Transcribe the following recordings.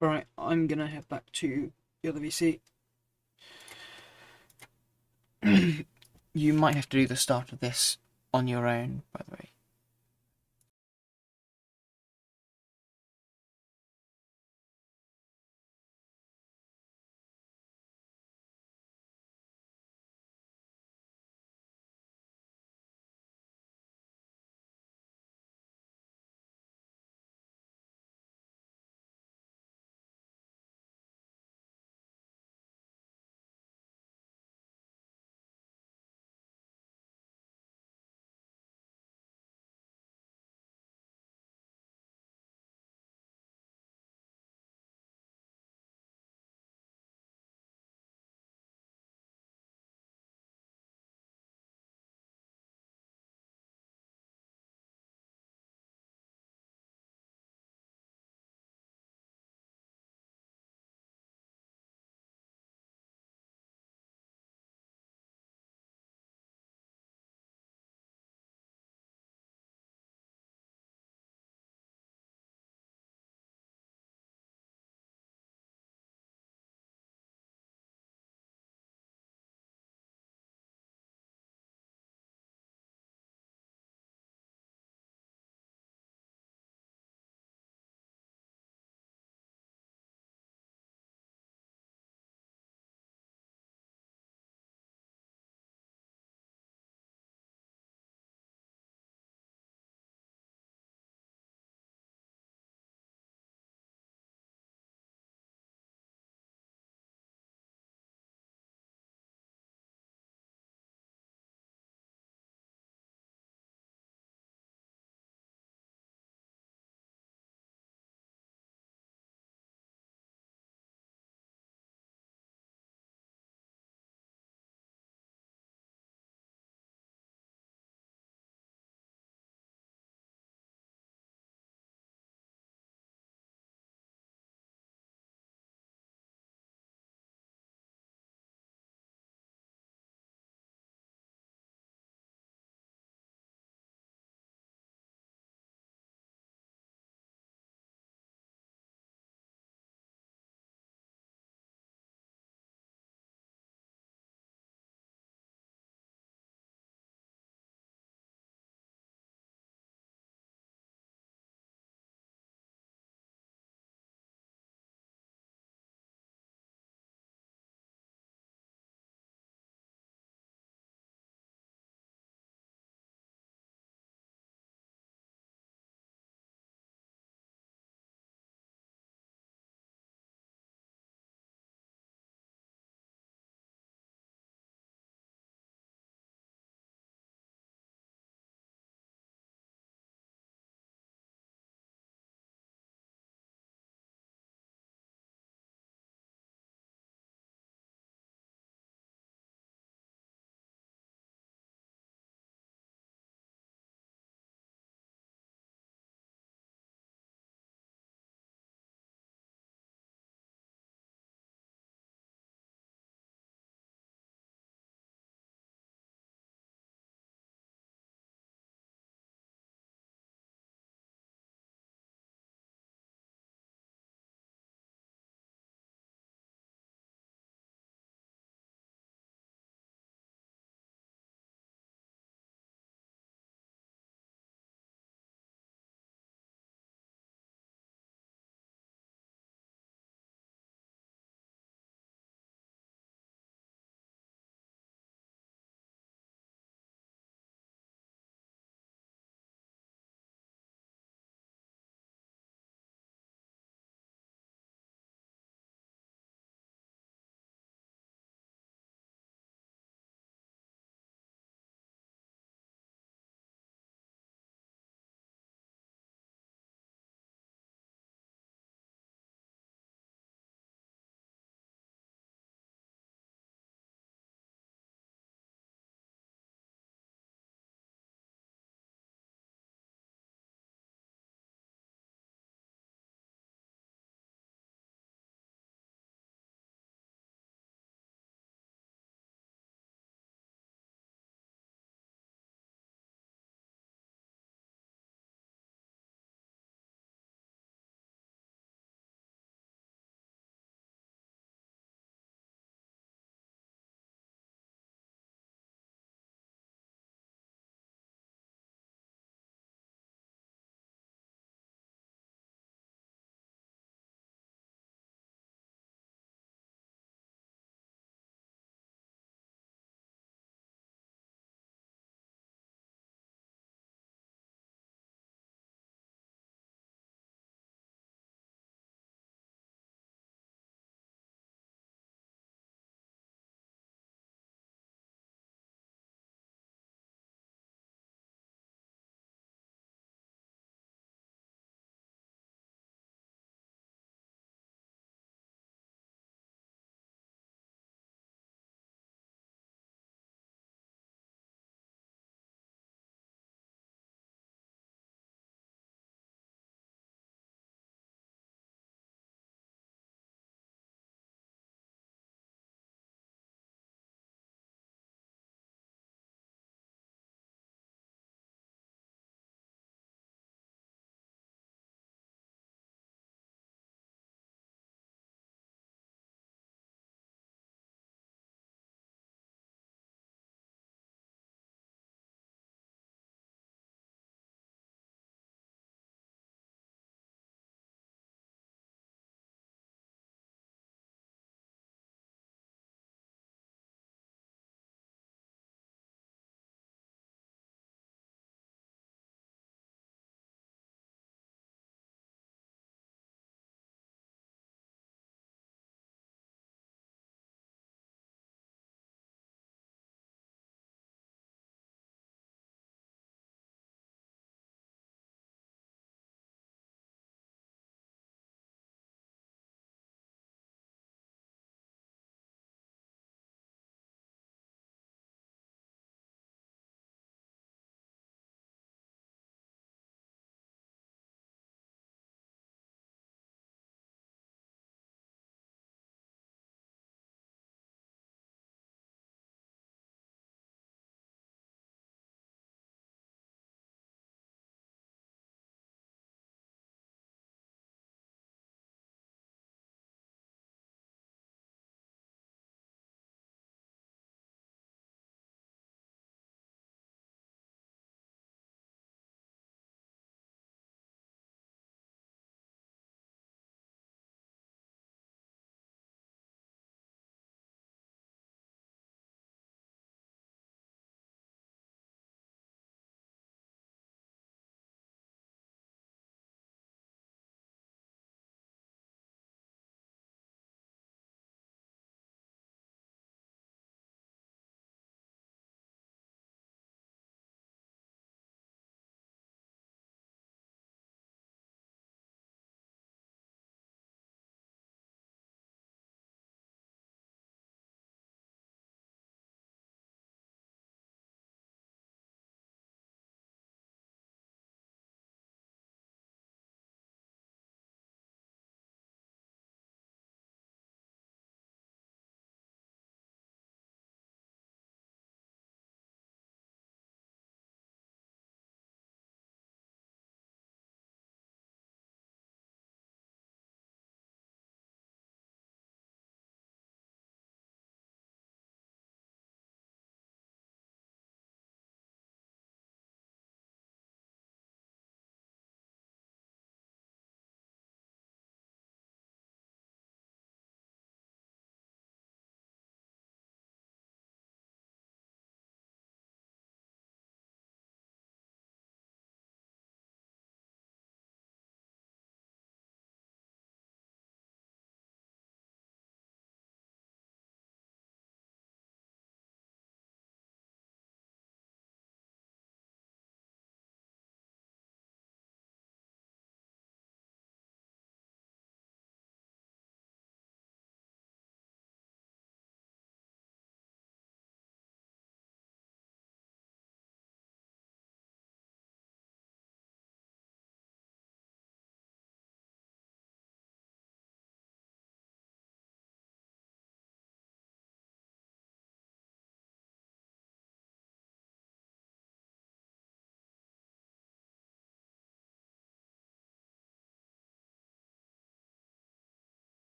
Right, I'm gonna head back to the other VC. You might have to do the start of this on your own, by the way.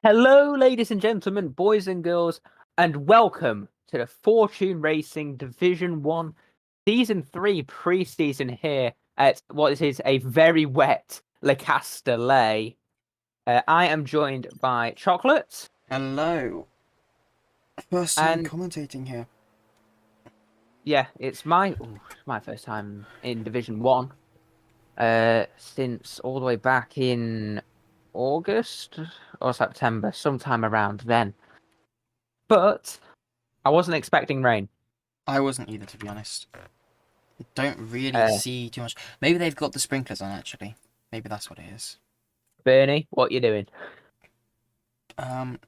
Hello, ladies and gentlemen, boys and girls, and welcome to the Fortune Racing Division 1 Season 3 pre-season here at what is a very wet Le Castellet. I am joined by Chocolate. Hello. First time And commentating here. yeah, it's my first time in Division 1 since all the way back in August or September, sometime around then. But I wasn't expecting rain. I wasn't either, to be honest. I don't really see too much. Maybe they've got the sprinklers on, actually. Maybe that's what it is. Bernie, what you doing? Um,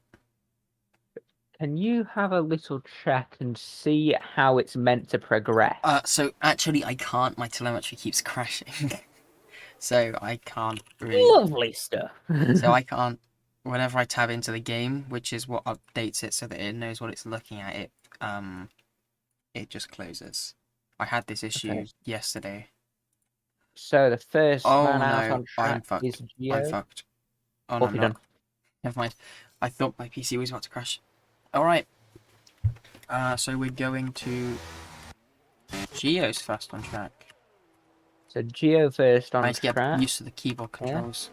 Can you have a little check and see how it's meant to progress? so actually I can't. My telemetry keeps crashing. So I can't really... Lovely stuff. So I can't... Whenever I tab into the game, which is what updates it so that it knows what it's looking at, it just closes. I had this issue yesterday. So the first Oh man out no, on track is Gio. I'm fucked. Oh no, What have I'm you not. done? Never mind. I thought my PC was about to crash. Alright. So we're going to Geo's first on track. So Gio first on I need to track. get used to the keyboard controls.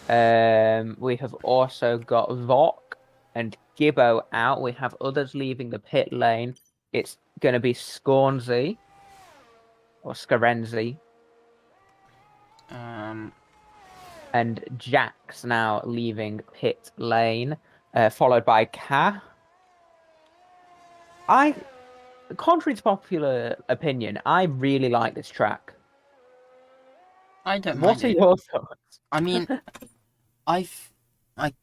We have also got Vok and Gibbo out. We have others leaving the pit lane. It's going to be Scornsy or Scarenzi. And Jack's now leaving pit lane, followed by Ka. Contrary to popular opinion, I really like this track. I don't mind What are it. your thoughts? I mean, I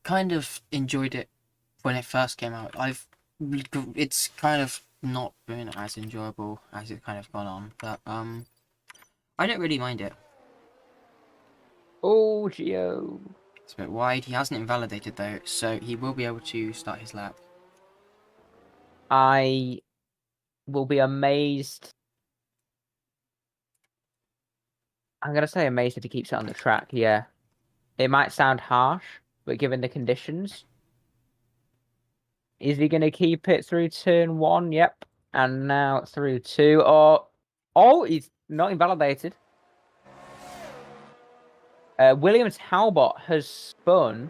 kind of enjoyed it when it first came out. It's kind of not been as enjoyable as it's kind of gone on, but I don't really mind it. Oh, Gio. It's a bit wide. He hasn't invalidated though, so he will be able to start his lap. I will be amazed. I'm going to say amazed if he keeps it on the track, yeah. It might sound harsh, but given the conditions. Is he going to keep it through turn 1? Yep. And now through 2. Oh, he's not invalidated. William Talbot has spun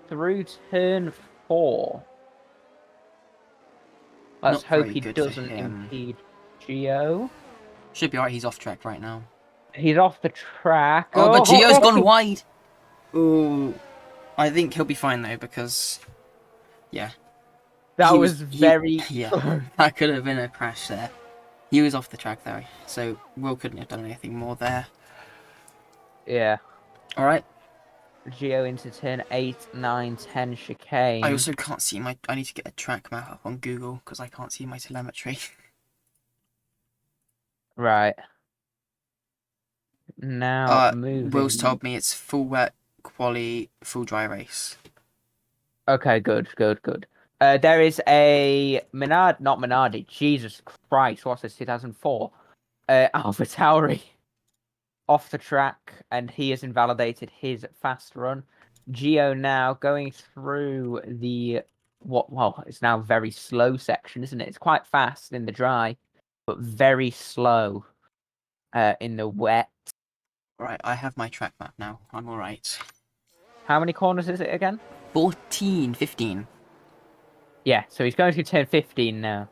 through turn 4. Let's hope he doesn't impede Gio. Should be alright, he's off track right now. He's off the track. Oh, but Gio's gone wide! Ooh. I think he'll be fine though, because... Yeah. That was very... Yeah, that could have been a crash there. He was off the track though, so Will couldn't have done anything more there. Yeah. Alright. Gio into turn 8, 9, 10 chicane. I also can't see my... I need to get a track map up on Google, because I can't see my telemetry. Right. Now, moving... Will's told me it's full wet, quali, full dry race. Okay, good. There is a not Minardi, Jesus Christ, what's this, 2004? Alpha Tauri off the track, and he has invalidated his fast run. Gio now going through the, it's now very slow section, isn't it? It's quite fast in the dry, but very slow in the wet. Right, I have my track map now. I'm alright. How many corners is it again? 14, 15. Yeah, so he's going to turn 15 now.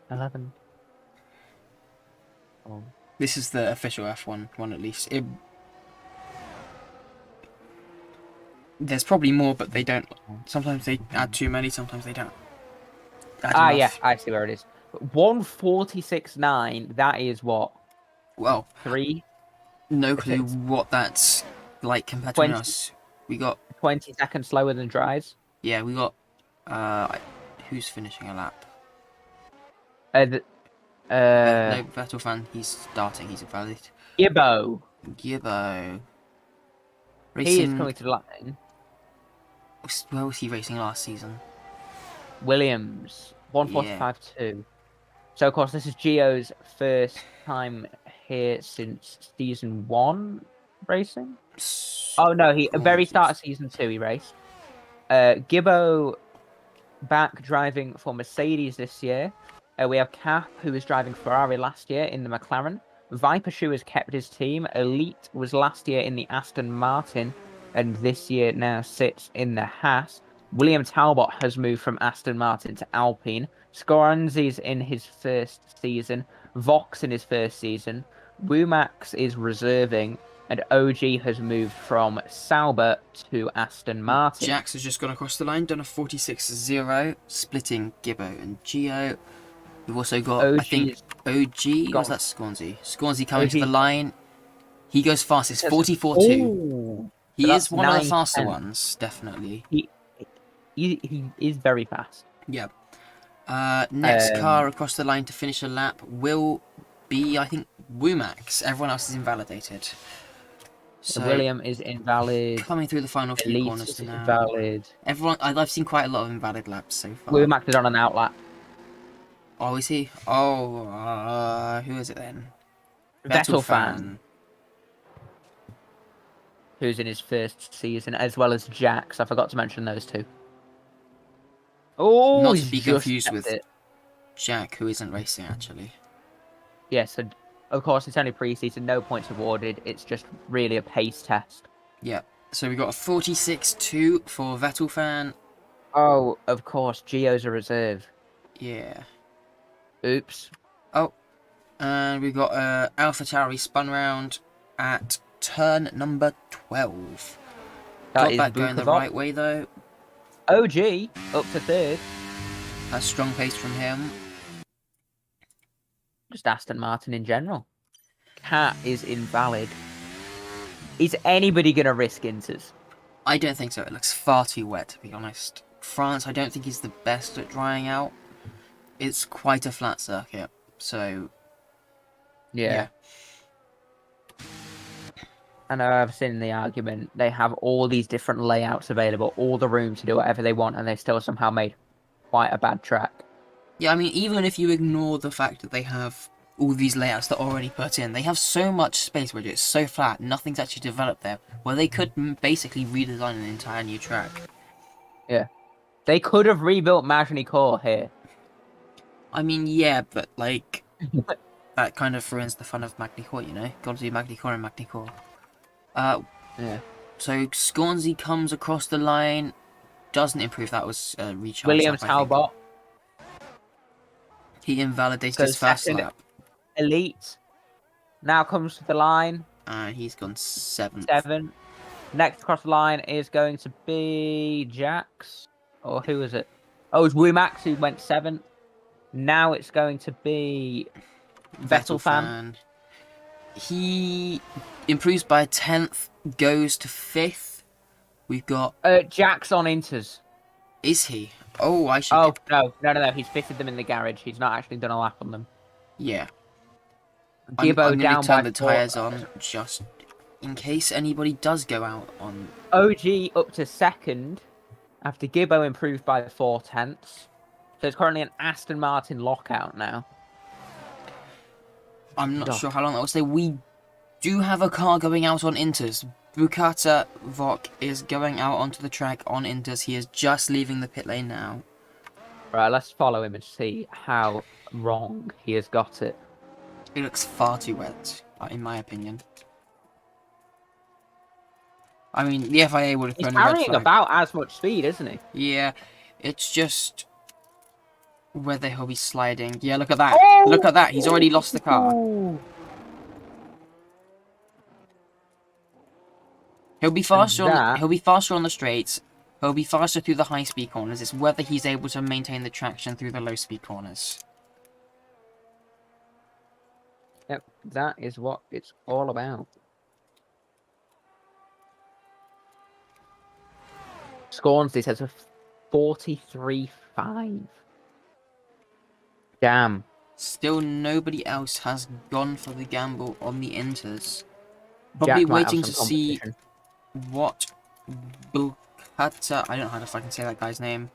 11. Oh. This is the official F1 one at least. There's probably more, but they don't. Sometimes they add too many, sometimes they don't. Yeah, I see where it is. 146.9, that is what? Well, 3? No clue what that's like compared to us. We got 20 seconds slower than dries. Yeah, we got who's finishing a lap? No, Vettel fan, he's starting, he's invalid. Gibbo. Racing... He is coming to the line. Where was he racing last season? Williams. 145.2. So, of course, this is Gio's first time here since season 1. racing? Oh no, he very start of season 2 he raced. Gibbo back driving for Mercedes this year. We have Cap, who was driving Ferrari last year in the McLaren. Viper Shoe has kept his team. Elite was last year in the Aston Martin, and this year now sits in the Haas. William Talbot has moved from Aston Martin to Alpine. Scoranzi's in his first season. Vox in his first season. Wumax is reserving, and OG has moved from Sauber to Aston Martin. Jax has just gone across the line, done a 46-0, splitting Gibbo and Gio. We've also got, I think, OG, was that Scornsy? Scornsy coming to the line. He goes fast, it's 44-2. He So is one of the faster 9-10. ones, definitely. He is very fast. Yeah. Next car across the line to finish a lap will be, I think, Wumax. Everyone else is invalidated. So William is invalid. coming through the final few Elite corners is now. invalid. Everyone, I've seen quite a lot of invalid laps so far. Wumax is on an outlap. Oh, is he? Oh, who is it then? Vettel fan, who's in his first season, as well as Jax. I forgot to mention those two. Oh, Not to he's be just confused kept with it. Jack, who isn't racing actually. Yes, and of course it's only pre-season, no points awarded. It's just really a pace test. Yeah. So we got a 46-2 for Vettel fan. Oh, of course, Gio's a reserve. Yeah. Oops. Oh, and we got AlphaTauri spun round at turn number 12. Got that going the right way though. OG up to third. A strong pace from him. Just Aston Martin in general. Cat is invalid. Is anybody going to risk Inters? I don't think so. It looks far too wet, to be honest. France, I don't think is the best at drying out. It's quite a flat circuit, so Yeah. I know I've seen the argument. They have all these different layouts available, all the room to do whatever they want, and they still somehow made quite a bad track. Yeah, I mean, even if you ignore the fact that they have all these layouts that are already put in, they have so much space where it's so flat, nothing's actually developed there, where they could basically redesign an entire new track. Yeah. They could have rebuilt Magny-Cours here. I mean, yeah, but, like, that kind of ruins the fun of Magny-Cours, you know? Gotta do Magny-Cours and Magny-Cours. Yeah. So, Scornsy comes across the line, doesn't improve, that was recharge. Williams Talbot. He invalidated Goes his first second. lap. Elite. Now comes to the line. He's gone 7th. 7. Next across the line is going to be Jax. Or who is it? Oh, it's Wumax who went 7th. Now it's going to be Vettel fan. He improves by a 10th, goes to 5th. We've got... Jax on Inters. Is he? Oh, I should... Oh, no. He's fitted them in the garage. He's not actually done a lap on them. Yeah. Gibbo I'm down turn by the tyres on, just in case anybody does go out on... OG up to 2nd, after Gibbo improved by 4/10. So it's currently an Aston Martin lockout now. I'm not sure how long that will stay. We do have a car going out on Inters. Bukata Vok is going out onto the track on Inters. He is just leaving the pit lane now. Right, let's follow him and see how wrong he has got it. It looks far too wet, in my opinion. I mean, the FIA would have He's thrown a red carrying flag. about as much speed, isn't he? Yeah, it's just whether he'll be sliding. Yeah, look at that. Oh! Look at that. He's already lost the car. Ooh. He'll be faster. that- He'll be faster on the straights. He'll be faster through the high-speed corners. It's whether he's able to maintain the traction through the low-speed corners. Yep, that is what it's all about. Scornsy says a 43.5. Damn. Still, nobody else has gone for the gamble on the Inters. Probably Jack might have waiting to some see competition. what Bukata... I don't know how to fucking say that guy's name.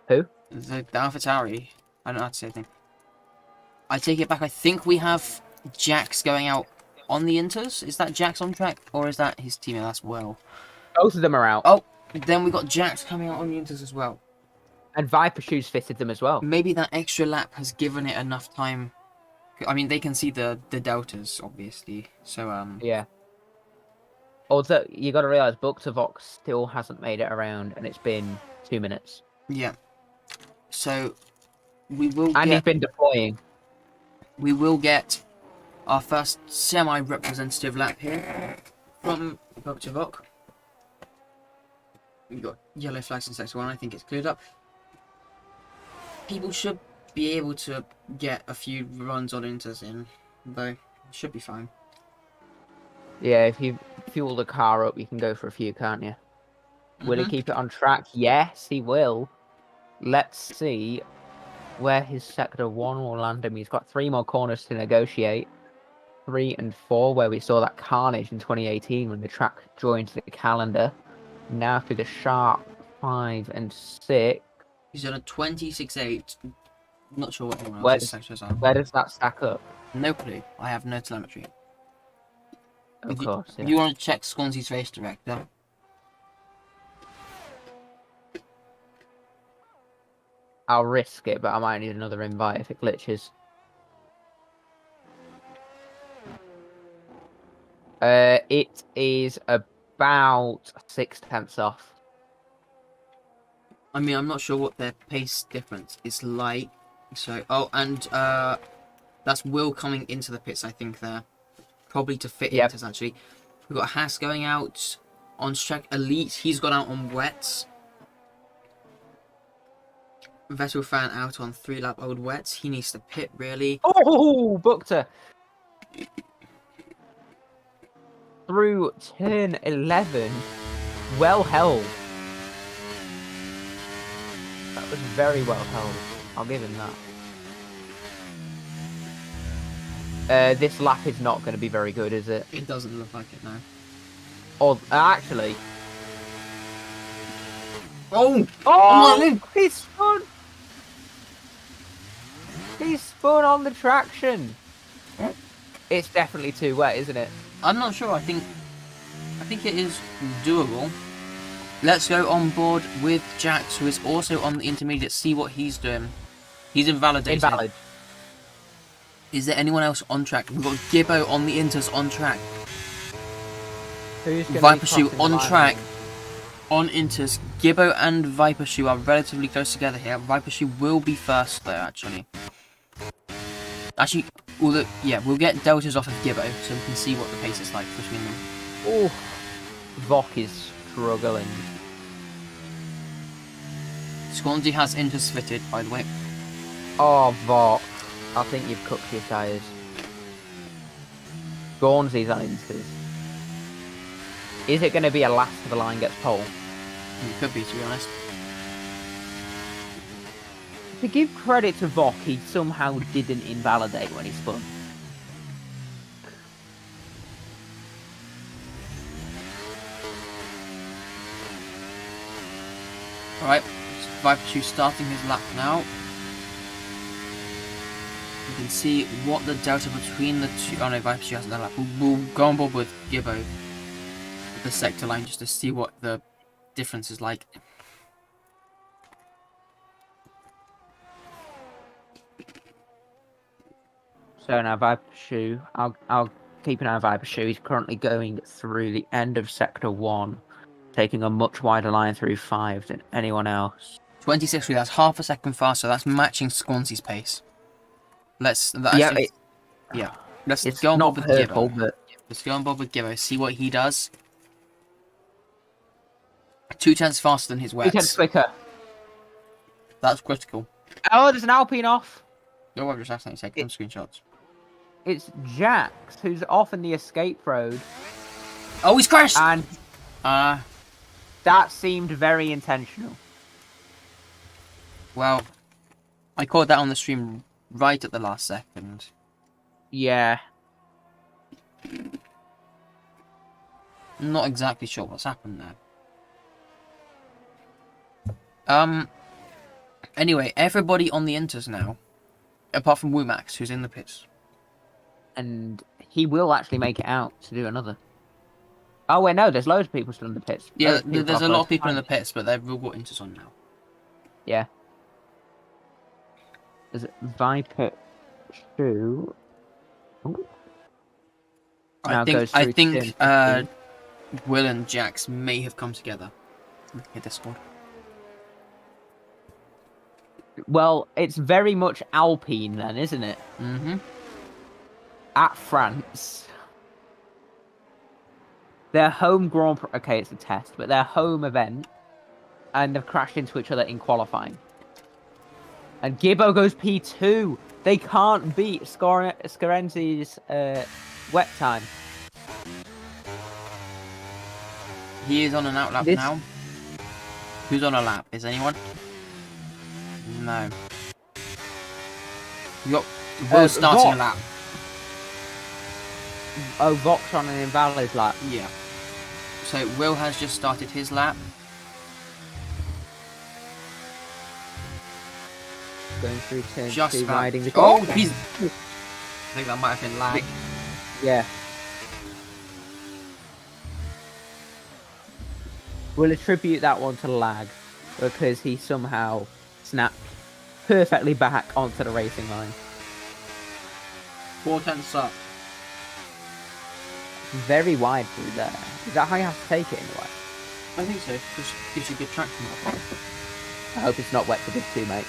Who? The AlphaTauri. I don't know how to say his name. I take it back. I think we have Jax going out on the Inters. Is that Jax on track, or is that his teammate? That's Will. Both of them are out. Oh, then we got Jax coming out on the Inters as well. And Viper Shoes fitted them as well. Maybe that extra lap has given it enough time. I mean, they can see the deltas, obviously. So, Yeah. Also, you got to realize Book2Vox still hasn't made it around, and it's been 2 minutes. yeah. So, we will And he's get... been deploying. We will get our first semi-representative lap here from Book2Vox. We've got yellow flags in sector 1. I think it's cleared up. People should be able to get a few runs on Inters in, though. Should be fine. Yeah, if you fuel the car up, you can go for a few, can't you? Will he keep it on track? Yes, he will. Let's see where his sector 1 will land him. He's got 3 more corners to negotiate. 3 and 4, where we saw that carnage in 2018 when the track joined the calendar. Now through the sharp 5 and 6. He's on a 26.8. Not sure what anyone Where else's sectors are. Where does that stack up? No clue. I have no telemetry. Of If course, yeah. You want to check Swansea's race director? I'll risk it, but I might need another invite if it glitches. It is about 6/10 off. I mean, I'm not sure what their pace difference is like. So, oh, and that's Will coming into the pits, I think, there. Probably to fit Yep. Inters, actually. We've got Haas going out on track Elite. He's gone out on wets. Vettel fan out on 3-lap old wets. He needs to pit, really. Oh, Bookter! Through turn 11. Well held. That was very well held. I'll give him that. This lap is not going to be very good, is it? It doesn't look like it, no. Or actually... Oh! Oh! He spun! He spun on the traction! It's definitely too wet, isn't it? I'm not sure. I think it is doable. Let's go on board with Jax, who is also on the intermediate. See what he's doing. He's invalidated. Invalid. Is there anyone else on track? We've got Gibbo on the Inters on track. Who's gonna be Viper Shoe crossing the on line? track. On Inters, Gibbo and Viper Shoe are relatively close together here. Viper Shoe will be first though, actually. Actually, we'll get deltas off of Gibbo so we can see what the pace is like between them. Oh, Vok is struggling. Swansea has Inters fitted, by the way. Oh, Vok. I think you've cooked your tyres. Gornsey's on Inters. Is it going to be a last to the line gets pole? It could be, to be honest. To give credit to Vok, he somehow didn't invalidate when he spun. Alright, Viper Shoe starting his lap now. You can see what the delta between the two... Oh no, Viper Shoe hasn't done a lap. We'll go on board with Gibbo. With the sector line just to see what the difference is like. So now Viper Shoe, I'll keep an eye on Viper Shoe. He's currently going through the end of Sector 1, taking a much wider line through 5 than anyone else. 26, that's half a second faster. That's matching Swansea's pace. Let's It's go on not board with purple, Gibbo. but Let's go on board with Gibbo, see what he does. 2/10 faster than his 2 wets. tenths quicker. That's critical. Oh, there's an Alpine off. Go over just accidentally taking screenshots. It's Jax who's off in the escape road, Oh, he's crashed! and Well, that seemed very intentional. I caught that on the stream right at the last second. Yeah. Not exactly sure what's happened there. Anyway, everybody on the Inters now, apart from Wumax, who's in the pits. And he will actually make it out to do another. Oh wait, no, there's loads of people still in the pits. Yeah, Loads of people there's a got lot loads of people in the time. pits, but they've all got inters on now. Yeah. There's Viper Shoe. Now goes I through think turn 15. Will and Jax may have come together. Look at this squad. Well, it's very much Alpine then, isn't it? Mm-hmm. At France. Their home Grand Prix. Okay, it's a test, but their home event. And they've crashed into each other in qualifying. And Gibbo goes P2. They can't beat Scarenzi's wet time. He is on an outlap This- now. Who's on a lap? Is anyone? No. You got Will starting a Vox. lap. Oh, Vox on an invalid lap. Yeah. So Will has just started his lap. Going through turn Just 2, about. riding the... Oh, he's. I think that might have been lag. Yeah. We'll attribute that one to lag because he somehow snapped perfectly back onto the racing line. 4/10 up. Very wide through there. Is that how you have to take it anyway? I think so. Just gives you good traction. I hope it's not wet for good too, mate.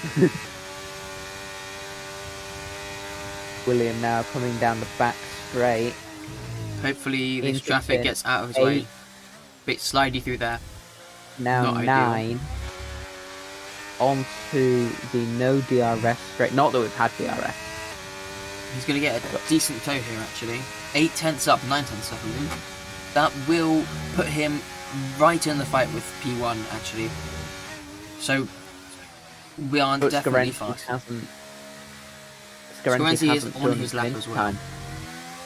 William now coming down the back straight. Hopefully this Into traffic turn gets out of his 8. way. Bit slidey through there. Now Not ideal. 9. Onto the no DRS straight. Not that we've had DRS. He's going to get a decent tow here, actually. 8/10 up, 9/10 up. I think. That will put him right in the fight with P1, actually. So, we are But definitely Scarenzi fast. hasn't. Scarenzi is hasn't on done his lap finish as well. time.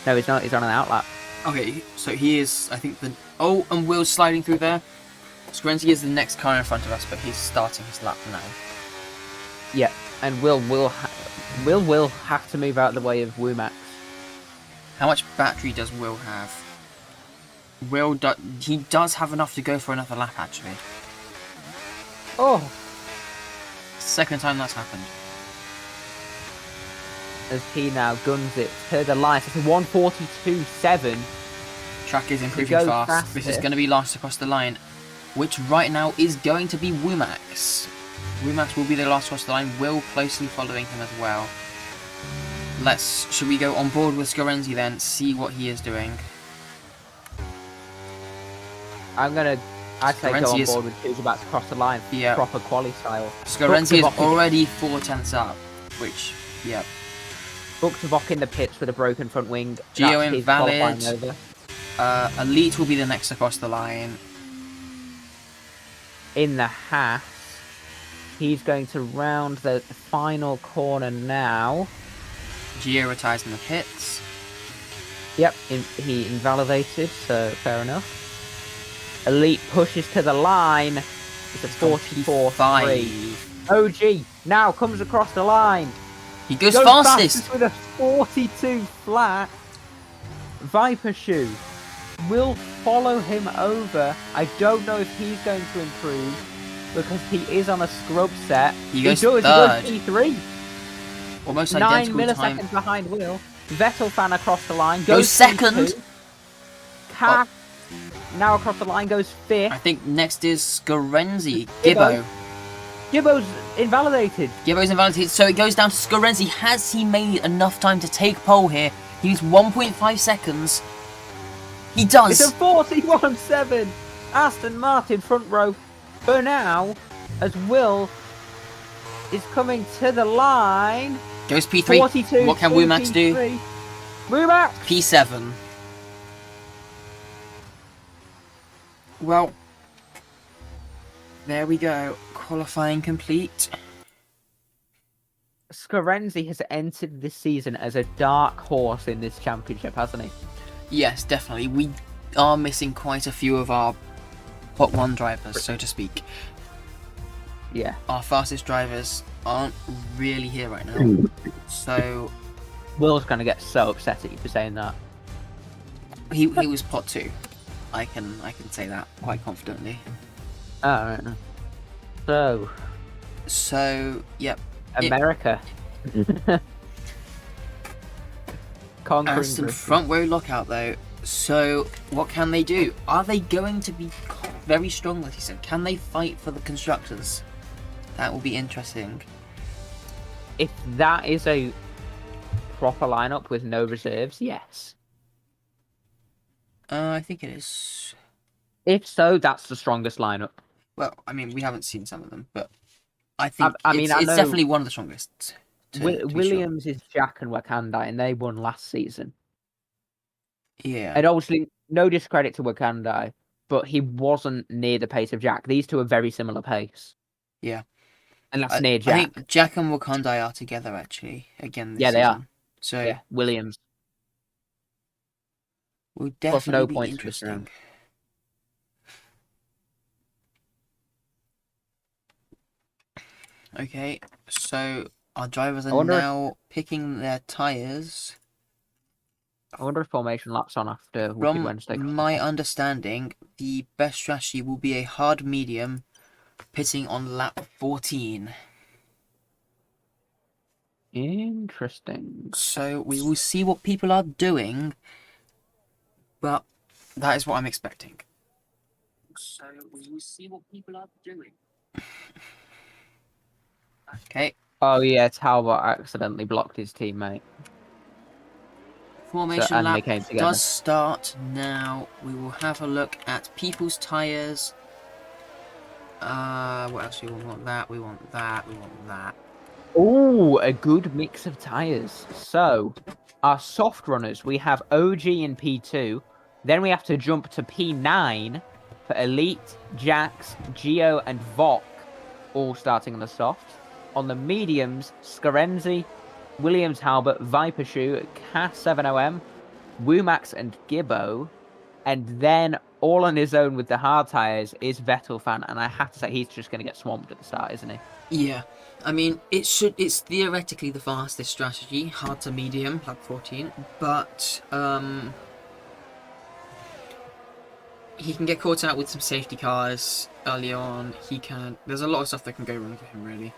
No, he's not. He's on an outlap. Okay, so he is, I think, the... Oh, and Will's sliding through there. Scarenzi is the next car in front of us, but he's starting his lap now. Yeah, and Will have to move out of the way of Womax. How much battery does Will have? He does have enough to go for another lap, actually. Oh, Second time that's happened. as he now guns it to the line. It's a 1:42.7. Track is improving go fast. This is faster. going to be last across the line, which right now is going to be Womax. Womax will be the last across the line. Will closely following him as well. Should we go on board with Scarenzi then? See what he is doing. I'd say go Scarenzi on is- board with who's about to cross the line. Yeah. Proper quali style. Scarenzi is Book to Vok- already 4/10 up, which, yeah. Book to Vok in the pits with a broken front wing. Geo That's his invalid. qualifying over. Elite will be the next across the line. In the Haas, he's going to round the final corner now. Gio retires in the pits. Yep, he invalidated, so fair enough. Elite pushes to the line. It's a 44.3. 5. OG now comes across the line. He goes Goes fastest. with a 42 flat. Viper Shoe will follow him over. I don't know if he's going to improve because he is on a scrub set. He goes does. third. He goes P3. Almost 9 identical milliseconds time. behind Will. Vettel fan across the line. Goes second. P2. Cat now across the line goes 5th. I think next is Scarenzi. Gibbo. Gibbo. Gibbo's invalidated. Gibbo's invalidated, so it goes down to Scarenzi. Has he made enough time to take pole here? He needs 1.5 seconds. He does. It's a 41.7. Aston Martin front row for now, as Will is coming to the line. Goes P3. 42. What can Womax do? P3. Womax. P7. Well, there we go. Qualifying complete. Scarenzi has entered this season as a dark horse in this championship, hasn't he? Yes, definitely. We are missing quite a few of our Hot 1 drivers, so to speak. Yeah. Our fastest drivers aren't really here right now. So, Will's going to get so upset at you for saying that. He was pot 2. I can say that quite confidently. Alright. So, yep. America. Conquering Aston Britain. front row lockout though. So what can they do? Are they going to be very strong this season? Can they fight for the constructors? That will be interesting. If that is a proper lineup with no reserves, yes. I think it is. If so, that's the strongest lineup. Well, I mean, we haven't seen some of them, but I think I it's know definitely one of the strongest. To be sure. Williams is Jack and Wakanda, and they won last season. Yeah. And obviously, no discredit to Wakanda, but he wasn't near the pace of Jack. These two are very similar pace. Yeah. And that's near Jack. I think Jack and Wakanda are together actually again this season. They are. So yeah, Williams. Will definitely no be points interesting. Okay, so our drivers are now picking their tyres. I wonder if formation laps on after Wicked From Wednesday. my understanding, the best strategy will be a hard medium pitting on lap 14. Interesting. So we will see what people are doing, but that is what I'm expecting. So we will see what people are doing. Okay. Oh yeah, Talbot accidentally blocked his teammate. Formation lap does start now. We will have a look at people's tyres. What else do we want? That, we want that, we want that. Oh, a good mix of tyres. So, our soft runners, we have OG in P2. Then we have to jump to P9 for Elite, Jax, Geo, and Vok, all starting on the soft. On the mediums, Scarenzi, Williams Halbert, Viper Shoe, Cass 7OM, Wumax, and Gibbo. And then all on his own with the hard tyres is Vettel fan, and I have to say he's just going to get swamped at the start, isn't he? Yeah, I mean it's theoretically the fastest strategy, hard to medium, lap 14, but he can get caught out with some safety cars early on. There's a lot of stuff that can go wrong for him, really.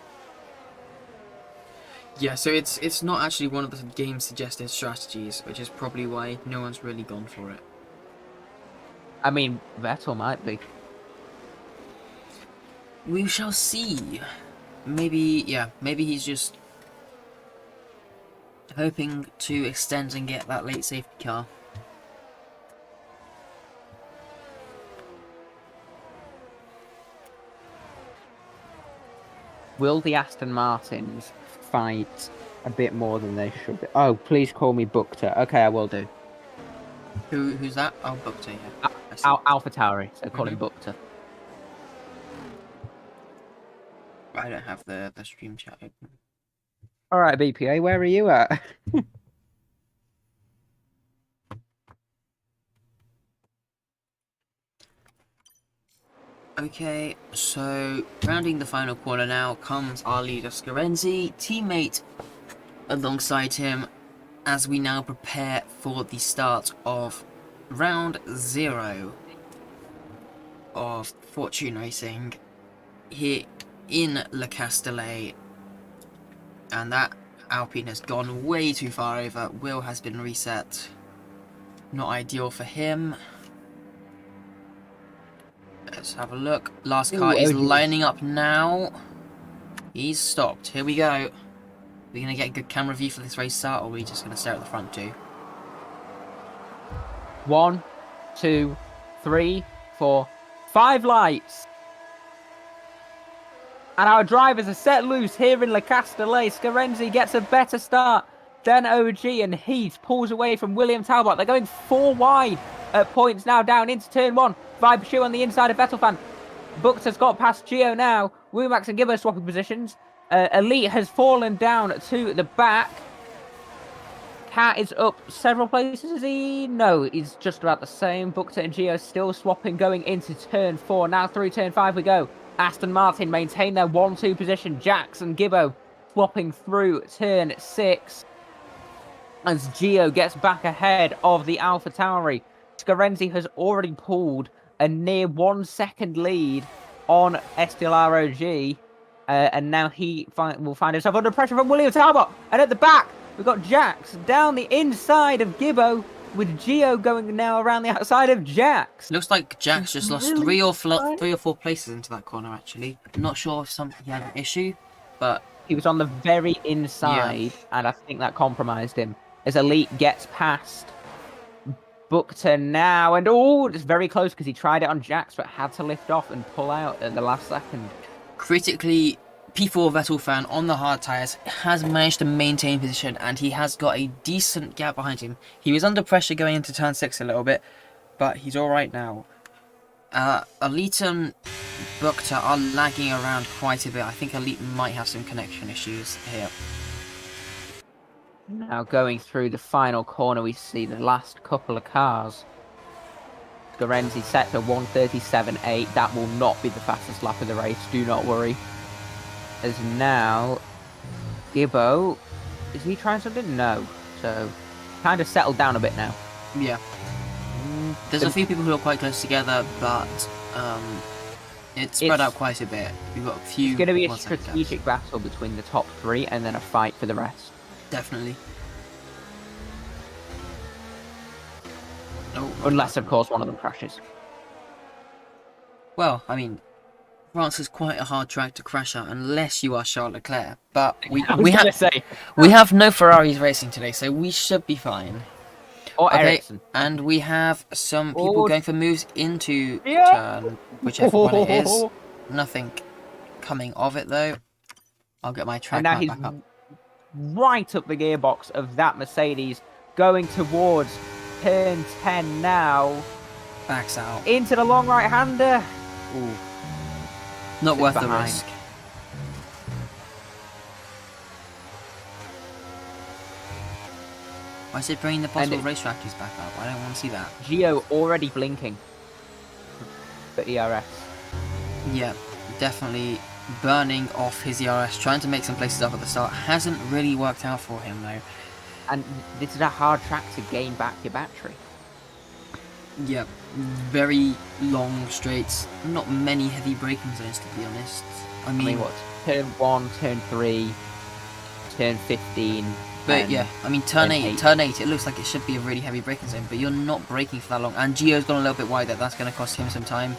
Yeah, so it's not actually one of the game's suggested strategies, which is probably why no one's really gone for it. I mean, Vettel might be. We shall see. Maybe he's just hoping to extend and get that late safety car. Will the Aston Martins fight a bit more than they should be? Oh, please call me Bukta. Okay, I will do. Who's that? Oh, Bukta, yeah. Alpha Tauri, so call him Bukta. I don't have the stream chat open. Alright, BPA, where are you at? Okay, so rounding the final corner now comes our leader Scarenzi, teammate alongside him, as we now prepare for the start of round 0 of Fortune Racing here in Le Castellet. And that Alpine has gone way too far over. Will has been reset. Not ideal for him. Let's have a look. Last car is lining up now. He's stopped. Here we go. We're going to get a good camera view for this race start, or are we just going to stare at the front too? 1, 2, 3, 4, 5 lights. And our drivers are set loose here in Le Castellet. Scarenzi gets a better start than OG, and Heath pulls away from William Talbot. They're going 4 wide at points now down into turn 1. Vibe Shoe on the inside of Vettel fan. Bukta has got past Gio now. Wumax and Gibbo swapping positions. Elite has fallen down to the back. Cat is up several places, is he? No, he's just about the same. Bukta and Gio still swapping going into turn 4. Now through turn 5 we go. Aston Martin maintain their 1-2 position. Jax and Gibbo swapping through turn 6. As Gio gets back ahead of the Alpha Tauri. Scarenzi has already pulled a near 1 second lead on SDLROG, and now he will find himself under pressure from William Talbot. And at the back, we've got Jax down the inside of Gibbo, with Gio going now around the outside of Jax. Looks like Jax just lost Really? 3 or 4 places into that corner, actually. Not sure if he had an issue, but... He was on the very inside, and I think that compromised him. As Elite gets past Bukta now, and it's very close because he tried it on Jax, but had to lift off and pull out at the last second. Critically, P4 Vettel fan on the hard tyres has managed to maintain position, and he has got a decent gap behind him. He was under pressure going into turn 6 a little bit, but he's alright now. Elite and Bukta are lagging around quite a bit. I think Elite might have some connection issues here. Now going through the final corner, we see the last couple of cars. Scarenzi set to 1:37.8. That will not be the fastest lap of the race, do not worry. As now, Gibbo, is he trying something? No. So, kind of settled down a bit now. Yeah. There's a few people who are quite close together, but it's spread out quite a bit. We've got a few... It's going to be a strategic battle between the top 3 and then a fight for the rest. Definitely. Oh, unless, of course, one of them crashes. Well, I mean, France is quite a hard track to crash at unless you are Charles Leclerc. But we have no Ferraris racing today, so we should be fine. Or Ericsson. And we have some people going for moves into turn, whichever one it is. Nothing coming of it though. I'll get my track back up. Right up the gearbox of that Mercedes, going towards turn 10 now. Backs out. Into the long right-hander. Ooh. Not worth the risk. I said bring the possible race strategies back up. I don't want to see that. Gio already blinking for ERS. Yeah, definitely burning off his ERS, trying to make some places up at the start. Hasn't really worked out for him though. And this is a hard track to gain back your battery. Yeah, very long straights. Not many heavy braking zones, to be honest. I mean what? Turn 1, turn 3, turn 15. But yeah, I mean turn 8, it looks like it should be a really heavy braking zone, but you're not braking for that long. And Gio's gone a little bit wider, that's going to cost him some time.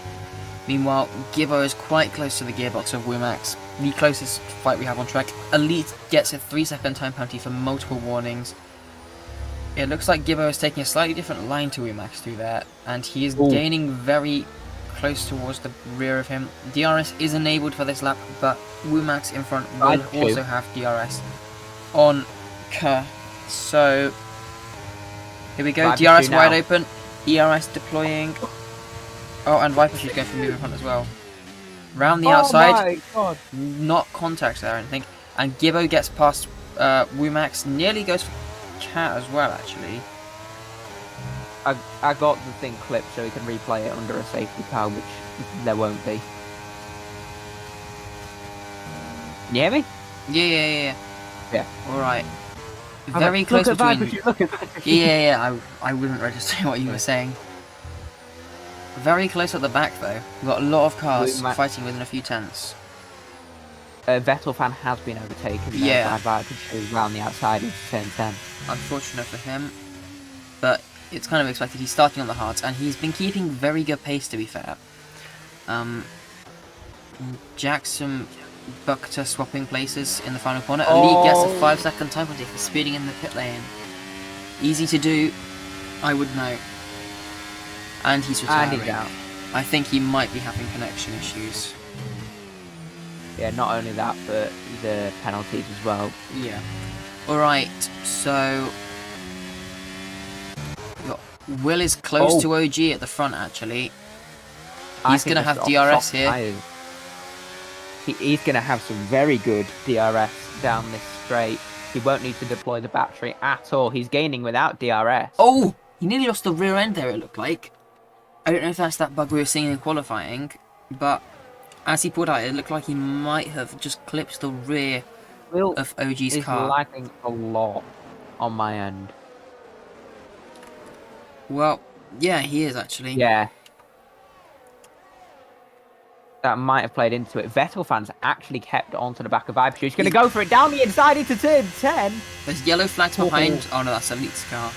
Meanwhile, Gibbo is quite close to the gearbox of Wumax, the closest fight we have on track. Elite gets a 3-second time penalty for multiple warnings. It looks like Gibbo is taking a slightly different line to Wumax through there, and he is gaining very close towards the rear of him. DRS is enabled for this lap, but Wumax in front will also have DRS on Kerr. So here we go, DRS wide open, ERS deploying. Oh, and Viper should go for move in front as well. Round the outside, my God. Not contact there, I don't think. And Gibbo gets past Wumax, nearly goes for Cat as well, actually. I got the thing clipped so we can replay it under a safety car, which there won't be. Can you hear me? Yeah. Alright. Very close between... Yeah, I wasn't registering what you were saying. Very close at the back though. We've got a lot of cars fighting within a few tenths. Vettel fan has been overtaken by Viper around the outside into turn 10. Unfortunate for him, but it's kind of expected. He's starting on the hards, and he's been keeping very good pace, to be fair. Jackson, Bukta swapping places in the final corner. Elite gets a 5-second time penalty for speeding in the pit lane. Easy to do, I would know. And he's retiring. And he's out. I think he might be having connection issues. Yeah, not only that, but the penalties as well. Yeah. Alright, so... Will is close to OG at the front, actually. He's going to have DRS here. He's going to have some very good DRS down this straight. He won't need to deploy the battery at all. He's gaining without DRS. Oh! He nearly lost the rear end there, it looked like. I don't know if that's that bug we were seeing in qualifying, but as he pulled out, it looked like he might have just clipped the rear of OG's car. He's lagging a lot on my end. Well, Yeah, he is actually. Yeah. That might have played into it. Vettel fans actually kept onto the back of Viper. He's going to go for it down the inside into turn 10. There's yellow flags behind. Oh no, that's Elite's car.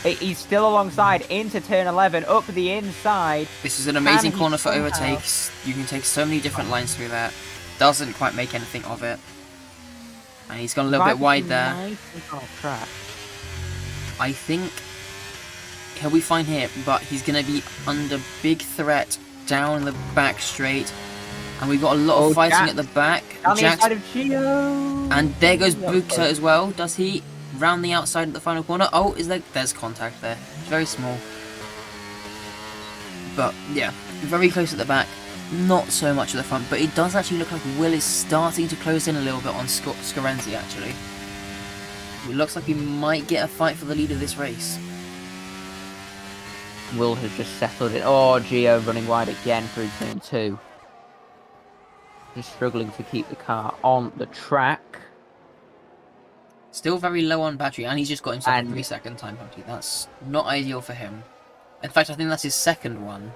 He's still alongside into turn 11, up the inside. This is an amazing Can he corner for somehow- overtakes. You can take so many different lines through there. Doesn't quite make anything of it. And he's gone a little bit wide there. Track. I think he'll be fine here, but he's going to be under big threat down the back straight. And we've got a lot of fighting Jack. at the back. Down the Jack's- inside of Gio. and there goes Yeah, Bukta as well. Does he round the outside at the final corner? Oh, there's contact there. It's very small. But yeah, very close at the back. Not so much at the front, but it does actually look like Will is starting to close in a little bit on Scorenzi actually. It looks like he might get a fight for the lead of this race. Will has just settled it. Oh, Gio running wide again through turn 2. Just struggling to keep the car on the track. Still very low on battery, and he's just got himself a And- 3-second time penalty. That's not ideal for him. In fact, I think that's his second one.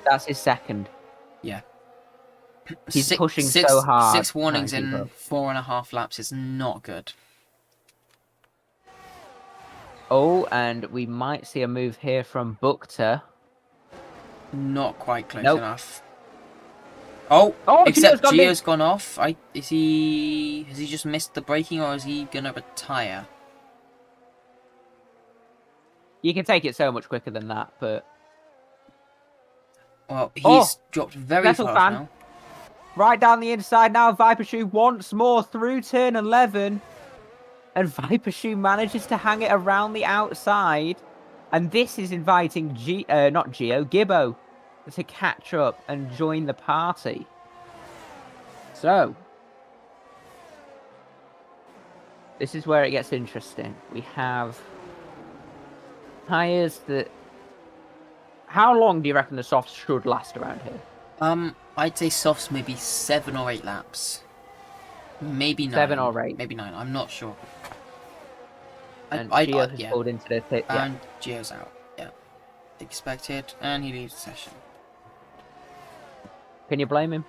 That's his second. Yeah. He's pushing so hard. 6 warnings Can't keep in up. 4.5 laps is not good. Oh, and we might see a move here from Bukta. Not quite close Nope. enough. Oh, Oh, except Gio's Gio's gone gone off. Has he just missed the braking, or is he gonna retire? You can take it so much quicker than that, but Well, he's Oh, dropped very Vettel far fan. now. right down the inside now, Viper Shoe once more through turn 11. And Viper Shoe manages to hang it around the outside. And this is inviting Gibbo to catch up and join the party. So, this is where it gets interesting. We have tyres that... How long do you reckon the softs should last around here? I'd say softs maybe 7 or 8 laps. Maybe 9. 7 or 8. Maybe 9. I'm not sure. And Gio has yeah. pulled into the pit. Yeah. And Gio's out. Yeah. Expected. And he leaves the session. Can you blame him?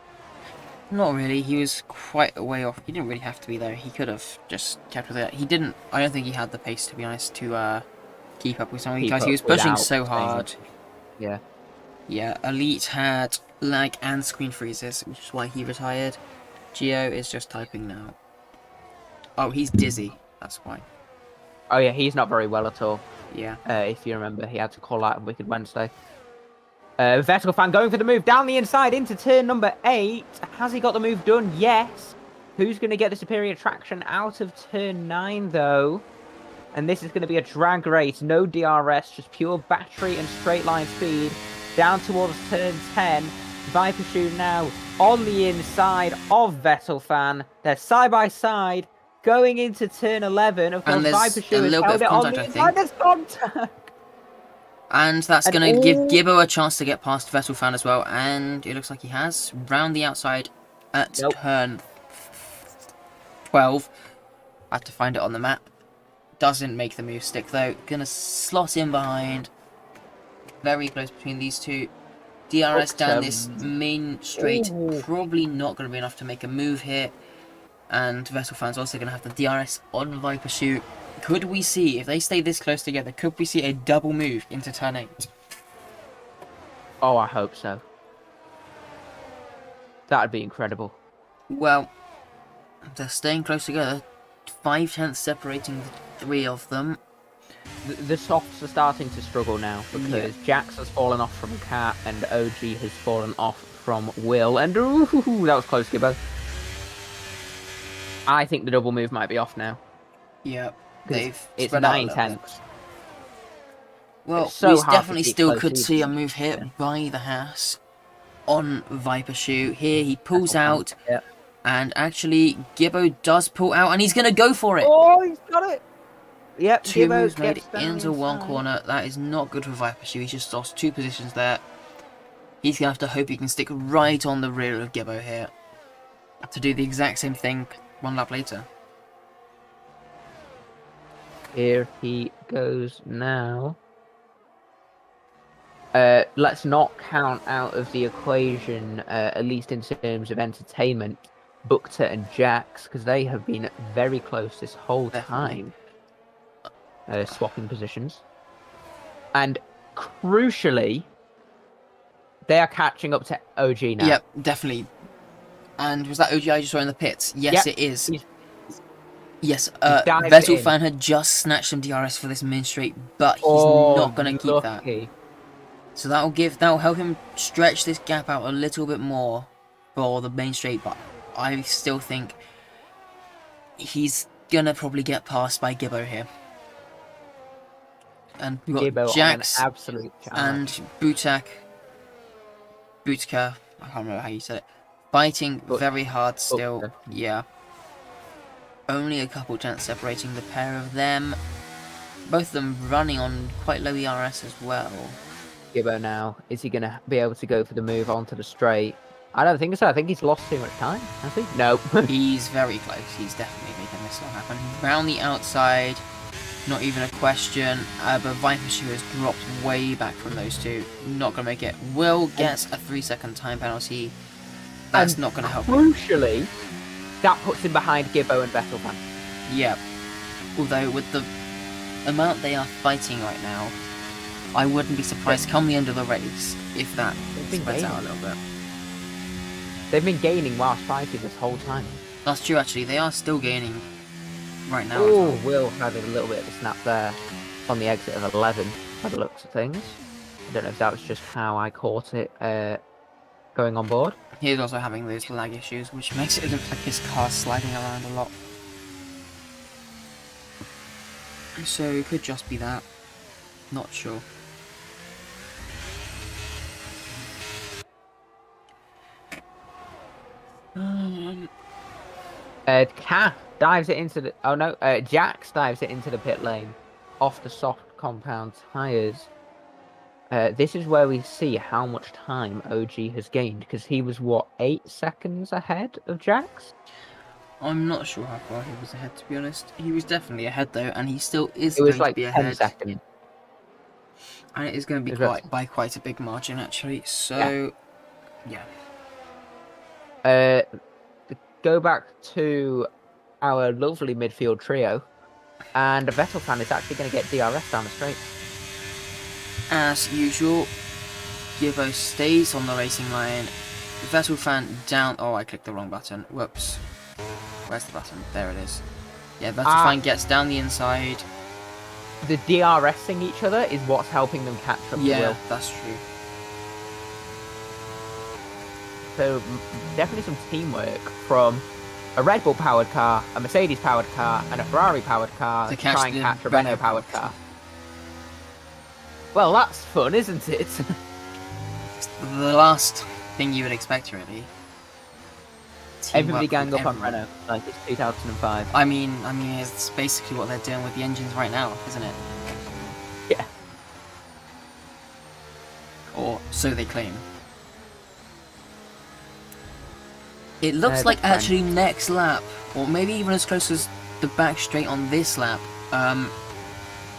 Not really. He was quite a way off. He didn't really have to be there. He could have just kept with it. He didn't. I don't think he had the pace, to be honest, to keep up with some of these Keep guys. He up was pushing without so staying- hard. Yeah. Yeah, Elite had lag and screen freezes, which is why he retired. Gio is just typing now. Oh, he's dizzy. That's why. Oh yeah, he's not very well at all. Yeah. If you remember, he had to call out on Wicked Wednesday. Vettel fan going for the move down the inside into turn number 8. Has he got the move done? Yes. Who's going to get the superior traction out of turn 9 though? And this is going to be a drag race. No DRS, just pure battery and straight line speed. Down towards turn 10. Viper Shoe now on the inside of Vettel fan. They're side by side going into turn 11. Of course, And there's Viper a Shoe has little bit held of it on contact, the I inside. think. There's contact. And that's And going to give all- Gibbo a chance to get past Vettel fan as well. And it looks like he has. Round the outside at Nope. turn 12. I have to find it on the map. Doesn't make the move stick though. Gonna slot in behind. Very close between these two. DRS down this main straight. Ooh. Probably not going to be enough to make a move here. And Vettel fans also going to have the DRS on Viper Shoe. Could we see, if they stay this close together, could we see a double move into turn 8? Oh, I hope so. That'd be incredible. Well, they're staying close together. 5/10 separating the 3 of them. The softs are starting to struggle now because Jax has fallen off from Cat and OG has fallen off from Will. And ooh, that was close, Gibbo. I think the double move might be off now. Yeah, 'Cause they've it's spread out a 9 little bit. tenths. Well, It's so we hard to definitely keep still close could see a even. move here Yeah. by the Haas on Viper Shoe. Here he pulls out, Yeah. and actually Gibbo does pull out, and he's going to go for it. Oh, he's got it. Yep, 2 Gibbo moves made gets down into one inside. corner. That is not good for Viper Shoe. He's just lost 2 positions there. He's going to have to hope he can stick right on the rear of Gibbo here to do the exact same thing 1 lap later. Here he goes now. Let's not count out of the equation, at least in terms of entertainment, Bukta and Jax, because they have been very close this whole Definitely. time, swapping positions. And crucially, they are catching up to OG now. Yep, definitely. And was that OGI just saw in the pits? Yes, Yep, it is. he's- Yes, dived Vettel in. fan had just snatched some DRS for this main straight, but he's Oh, not going to keep that. lucky. So that'll help him stretch this gap out a little bit more for the main straight, but I still think he's gonna probably get passed by Gibbo here. And we've got Gibbo Jax on an absolute challenge. and Butka, I can't remember how you said it, fighting very hard still. Butker. Yeah. Only a couple chance separating the pair of them. Both of them running on quite low ERS as well. Gibbo now. Is he going to be able to go for the move onto the straight? I don't think so. I think he's lost too much time. Has he? No. He's very close. He's definitely making this not happen. Round the outside, not even a question. But Viper Shoe has dropped way back from those two. Not going to make it. Will gets a 3-second time penalty. That's And not going to help him. Crucially, that puts him behind Gibbo and Vettelfan. Yeah. Although with the amount they are fighting right now, I wouldn't be surprised come the end of the race if that been spreads out a gaining. little bit. They've been gaining whilst fighting this whole time. That's true actually. They are still gaining right now. Oh, Will had a little bit of a snap there on the exit of 11, by the looks of things. I don't know if that was just how I caught it going on board. He's also having those lag issues, which makes it look like his car's sliding around a lot. So it could just be that. Not sure. Cass dives it into the... Oh no, Jax dives it into the pit lane off the soft compound tyres. This is where we see how much time OG has gained, because he was, what, 8 seconds ahead of Jax? I'm not sure how far he was ahead, to be honest. He was definitely ahead though, and he still is It was going like to be 10 ahead. seconds. And it is going to be Is that- by quite a big margin, actually. So, yeah. Go back to our lovely midfield trio, and Vettelfan is actually going to get DRS down the straight. As usual, Gibbo stays on the racing line. Vettelfan down. Oh, I clicked the wrong button. Whoops. Where's the button? There it is. Yeah, Vettelfan gets down the inside. The DRSing each other is what's helping them catch up to Yeah, Will. that's true. So definitely some teamwork from a Red Bull powered car, a Mercedes powered car, and a Ferrari powered car To to catch try and the catch a Renault Renault powered powered car. Well, that's fun, isn't it? It's the last thing you would expect, really. Everybody Teamwork gang with up on everyone. Renault like it's 2005. I mean, it's basically what they're doing with the engines right now, isn't it? Yeah. Or so they claim. It looks That's like fine. actually next lap, or maybe even as close as the back straight on this lap,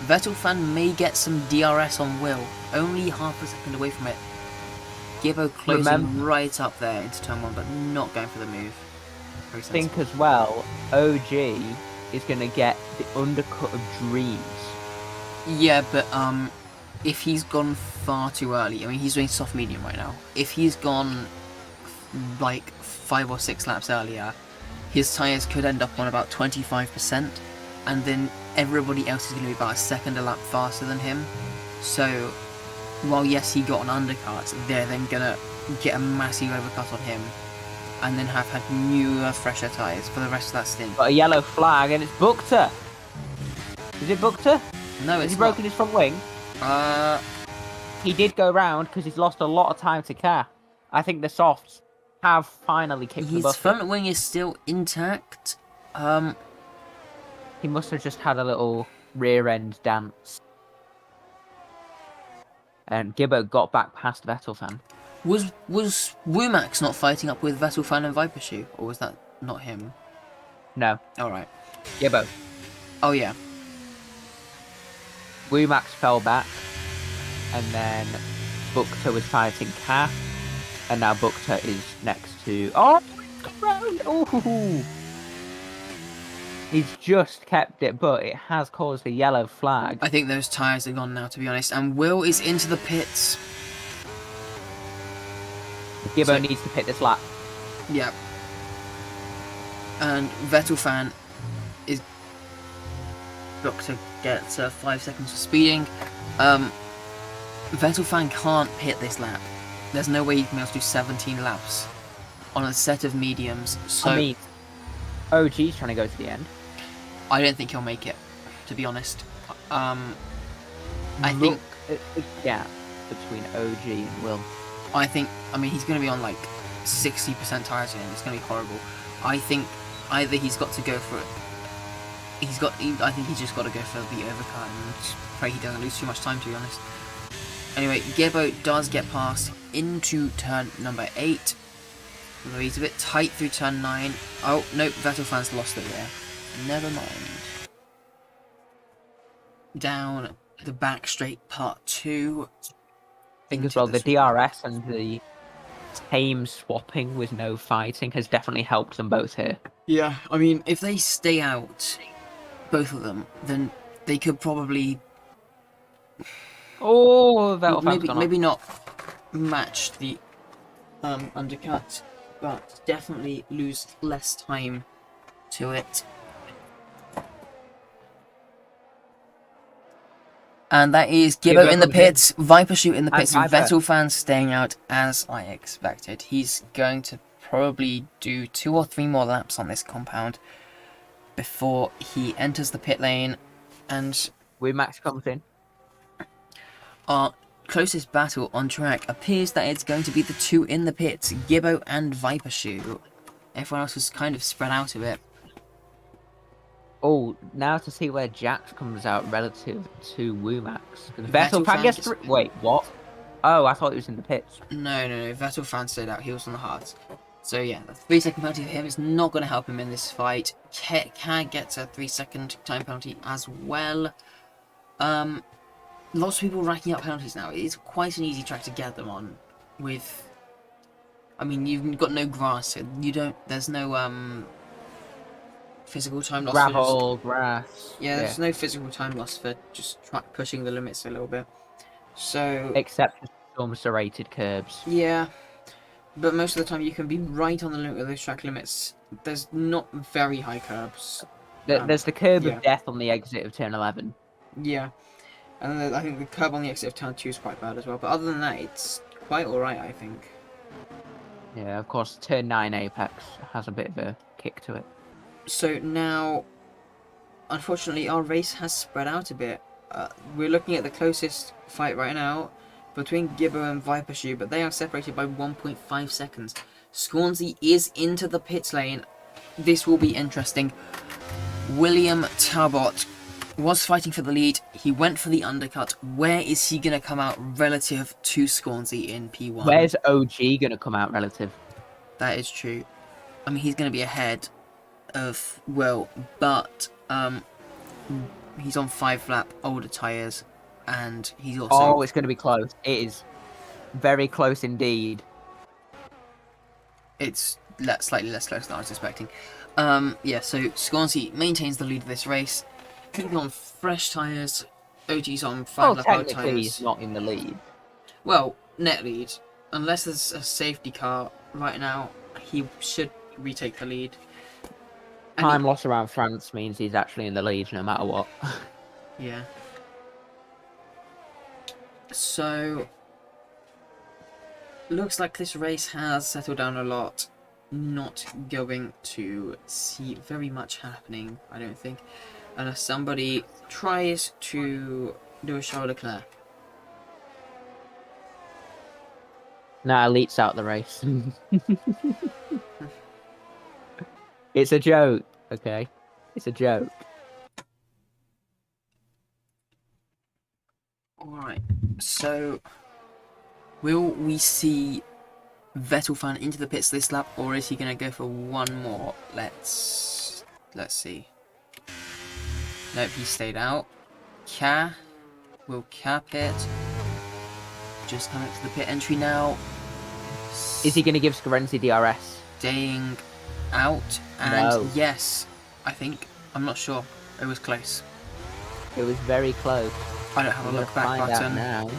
Vettelfan may get some DRS on Will, only half a second away from it. Gibbo closing Remember- right up there into turn 1, but not going for the move. Very I think sensible. as well, OG is going to get the undercut of Drees. Yeah, but if he's gone far too early, I mean, he's doing soft medium right now. If he's gone like 5 or 6 laps earlier, his tyres could end up on about 25%, and then everybody else is going to be about a second a lap faster than him. So, while yes, he got an undercut, they're then going to get a massive overcut on him, and then have had newer, fresher tyres for the rest of that stint. Got a yellow flag, and it's Bukta. Is it Bukta? No, Has it's he broken his front wing? not. He did go round because he's lost a lot of time to Car. I think the softs have finally kicked the His bucket. front wing is still intact. He must have just had a little rear end dance. And Gibbo got back past Vettelfan. Was Womax not fighting up with Vettelfan and Viper Shoe, or was that not him? No, All right. Gibbo. Oh yeah. Womax fell back, and then Bukta was fighting Ka, and now Bukta is next to. Oh, oh! He's just kept it, but it has caused a yellow flag. I think those tyres are gone now, to be honest. And Will is into the pits. Gibbo So- needs to pit this lap. Yep. And Vettel fan is booked to get 5 seconds for speeding. Vettel fan can't pit this lap. There's no way he can be able to do 17 laps on a set of mediums. So I mean, OG's trying to go to the end. I don't think he'll make it, to be honest. I think Look at the gap between OG and Will. I mean, he's going to be on like 60% tyres again. It's going to be horrible. I think either he's got to go for it. I think he's just got to go for the overcut and pray he doesn't lose too much time, to be honest. Anyway, Gibbo does get past into turn number 8. Although he's a bit tight through turn 9. Oh, nope, Vettel fans lost it there. Never mind. Down the back straight part 2. I think as into well, the this- DRS and the tame swapping with no fighting has definitely helped them both here. Yeah, I mean, if they stay out, both of them, then they could probably Oh, Vettel fans gone maybe not match the undercut, but definitely lose less time to it. And that is Gibbo Gibbo in the comes in. pits, Viper Shoot in the And pits, Viper. Vettel fans staying out as I expected. He's going to probably do 2 or 3 more laps on this compound before he enters the pit lane, and With Max comes in. our closest battle on track appears that it's going to be the 2 in the pits, Gibbo and Viper Shoe. Everyone else was kind of spread out a bit. Oh, now to see where Jax comes out relative to Wumax. Vettel Vettel fan gets fans- 3. Wait, what? Oh, I thought he was in the pits. No, Vettel fan stayed out, he was on the hards. So yeah, the 3-second penalty for him is not going to help him in this fight. Can get a 3-second time penalty as well. Lots of people racking up penalties now. It's quite an easy track to get them on. With, I mean, you've got no grass, so there's no physical time loss. for just- Gravel, grass. Yeah, there's no physical time loss for just pushing the limits a little bit. So Except for some serrated curbs. yeah, but most of the time you can be right on the limit of those track limits. There's not very high curbs. There's the curb yeah. of death on the exit of turn 11. Yeah, and then I think the curb on the exit of turn 2 is quite bad as well. But other than that, it's quite alright, I think. Yeah, of course, turn 9 apex has a bit of a kick to it. So now, unfortunately, our race has spread out a bit. We're looking at the closest fight right now between Gibbo and Viper Shoe, but they are separated by 1.5 seconds. Scornsey is into the pit lane. This will be interesting. William Talbot was fighting for the lead. He went for the undercut. Where is he going to come out relative to Scornsey in P1? Where's OG going to come out relative? That is true. I mean, he's going to be ahead of Will, but he's on 5-lap older tyres, and he's also... Oh, it's going to be close. It is very close indeed. It's slightly less close than I was expecting. Yeah, so Scornsey maintains the lead of this race. He's on fresh tyres. OG's on 5-lap old Technically, he's tyres. not in the lead. Well, net lead. Unless there's a safety car right now, he should retake the lead. And Time loss around France means he's actually in the lead no matter what. Yeah. So, looks like this race has settled down a lot. Not going to see very much happening, I don't think, unless somebody tries to do a Charles Leclerc. Nah, Elite's out the race. It's a joke, okay? It's a joke. Alright, so will we see Vettel fan into the pits this lap, or is he going to go for one more? Let's see. Nope, he stayed out. Will Ka pit? just coming to the pit entry now. Is he going to give Scorenzi DRS? Staying out, and No. yes, I think. I'm not sure. It was close. It was very close. I don't have a We're look gonna back find out button. now.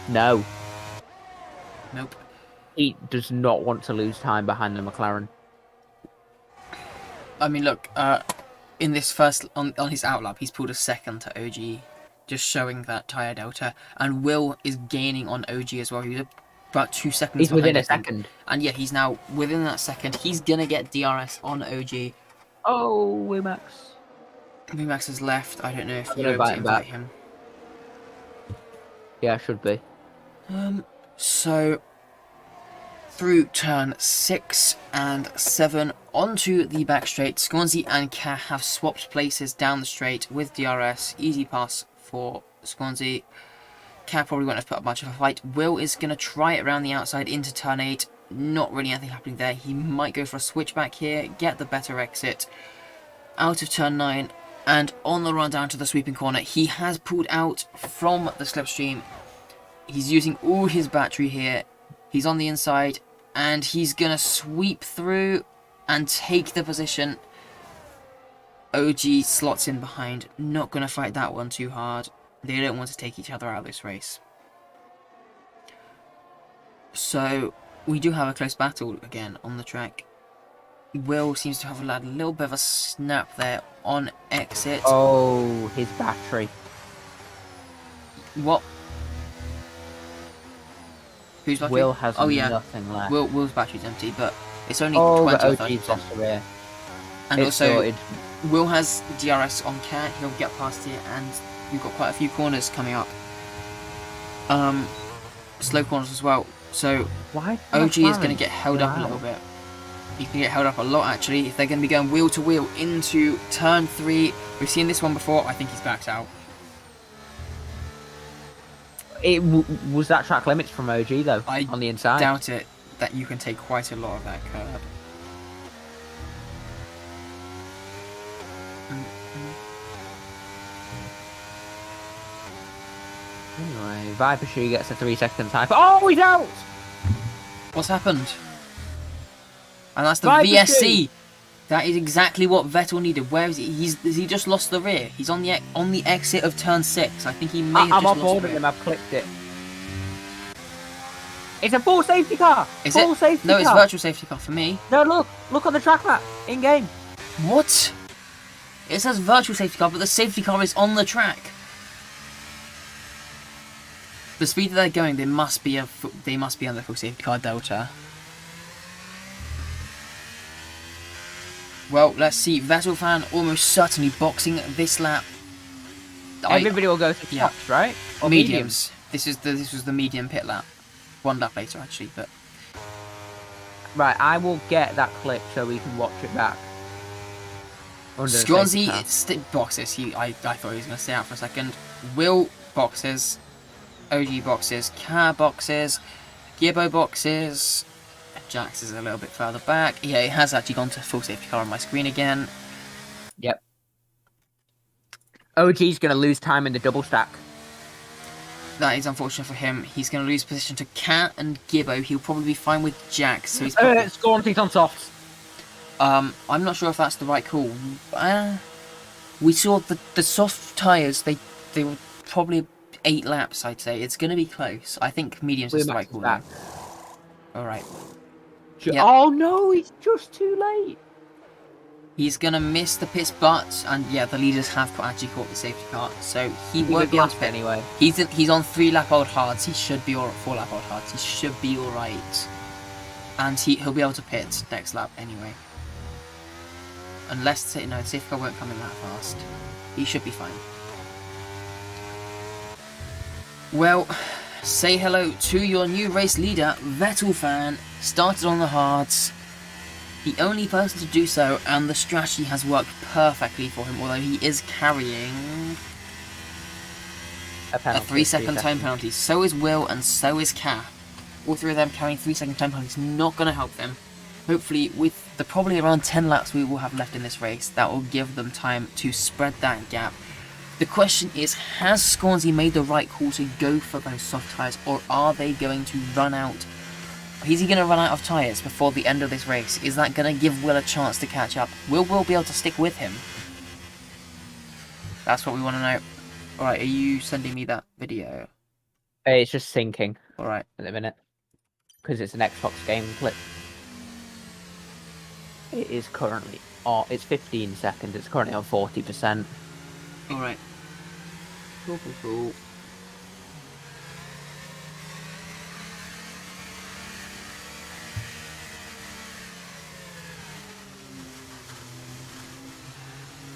No, Nope. he does not want to lose time behind the McLaren. I mean, look, in this first, on his outlap, he's pulled a second to OG, just showing that tyre delta. And Will is gaining on OG as well. He was about 2 seconds He's behind, within I a think. second. And yeah, he's now within that second. He's gonna get DRS on OG. Oh, Wimax. Max has left. I don't know if I'm you're gonna able to invite invite him him. Yeah, should be. So through turn 6 and 7 onto the back straight, Swansea and Ka have swapped places down the straight with DRS. Easy pass for Swansea. Ka probably won't have put up much of a fight. Will is going to try it around the outside into turn 8. Not really anything happening there. He might go for a switchback here, get the better exit out of turn 9. And on the run down to the sweeping corner, he has pulled out from the slipstream. He's using all his battery here. He's on the inside, and he's going to sweep through and take the position. OG slots in behind. Not going to fight that one too hard. They don't want to take each other out of this race. So, we do have a close battle again on the track. Will seems to have had a little bit of a snap there on exit. Oh, his battery. What? Whose battery? Will has oh, yeah. nothing left. Will's battery's empty, but it's only Oh, 20 or but OG's 30%. lost the rear. And It's also, sorted. Will has DRS on Cat. He'll get past it, and we've got quite a few corners coming up. Slow corners as well. So Why? OG is going to get held up a little bit. He can get held up a lot actually if they're going to be going wheel to wheel into turn 3. We've seen this one before. I think he's backed out. Was that track limits from OG though? I on the inside. Doubt it that you can take quite a lot of that curb. Anyway, Viper Shoe gets a 3-second time. Oh, he's out! What's happened? And that's the Viper VSC. Shoe. That is exactly what Vettel needed. Where is he? He just lost the rear. He's on the exit of turn 6. I think he may have I'm just on lost board the with rear. him. I've clicked it. It's a full safety car. Is full it? safety No, car. it's virtual safety car for me. No, look on the track map in game. What? It says virtual safety car, but the safety car is on the track. The speed that they're going, they must be on the full safety car delta. Well, let's see. Vettel fan almost certainly boxing this lap. Everybody will go to yeah. tops, right? Or Mediums. This was the medium pit lap. One lap later, actually, but Right, I will get that clip so we can watch it back. Under the safety car. Swansea boxes. I thought he was going to stay out for a second. Will boxes. OG boxes. Car boxes. Gibbo boxes. Jax is a little bit further back. Yeah, it has actually gone to full safety car on my screen again. Yep. OG's going to lose time in the double stack. That is unfortunate for him. He's going to lose position to Cat and Gibbo. He'll probably be fine with Jax. So he's probably... Scoring on softs. I'm not sure if that's the right call. We saw the soft tyres. They were probably 8 laps. I'd say it's going to be close. I think mediums is the right call. All right. Yep. Oh no, he's just too late. He's going to miss the pits, but and yeah, the leaders have actually caught the safety car, so he won't be able to pit anyway. He's on 3 lap old hards. He should be 4 lap old hards. He should be all right, and he'll be able to pit next lap anyway. Unless the safety car won't come in that fast, he should be fine. Well, say hello to your new race leader, Vettel fan. Started on the hards. The only person to do so, and the strategy has worked perfectly for him, although he is carrying a 3-second time penalty. So is Will, and so is Ka. All 3 of them carrying 3-second time penalties, not going to help them. Hopefully, with the probably around 10 laps we will have left in this race, that will give them time to spread that gap The question is, has Scornsy made the right call to go for those soft tyres, or are they going to run out? Is he going to run out of tyres before the end of this race? Is that going to give Will a chance to catch up? Will Will be able to stick with him? That's what we want to know. Alright, are you sending me that video? It's just syncing Alright. at the minute because it's an Xbox game clip. It is currently it's 15 seconds. It's currently on 40%. Alright. Cool.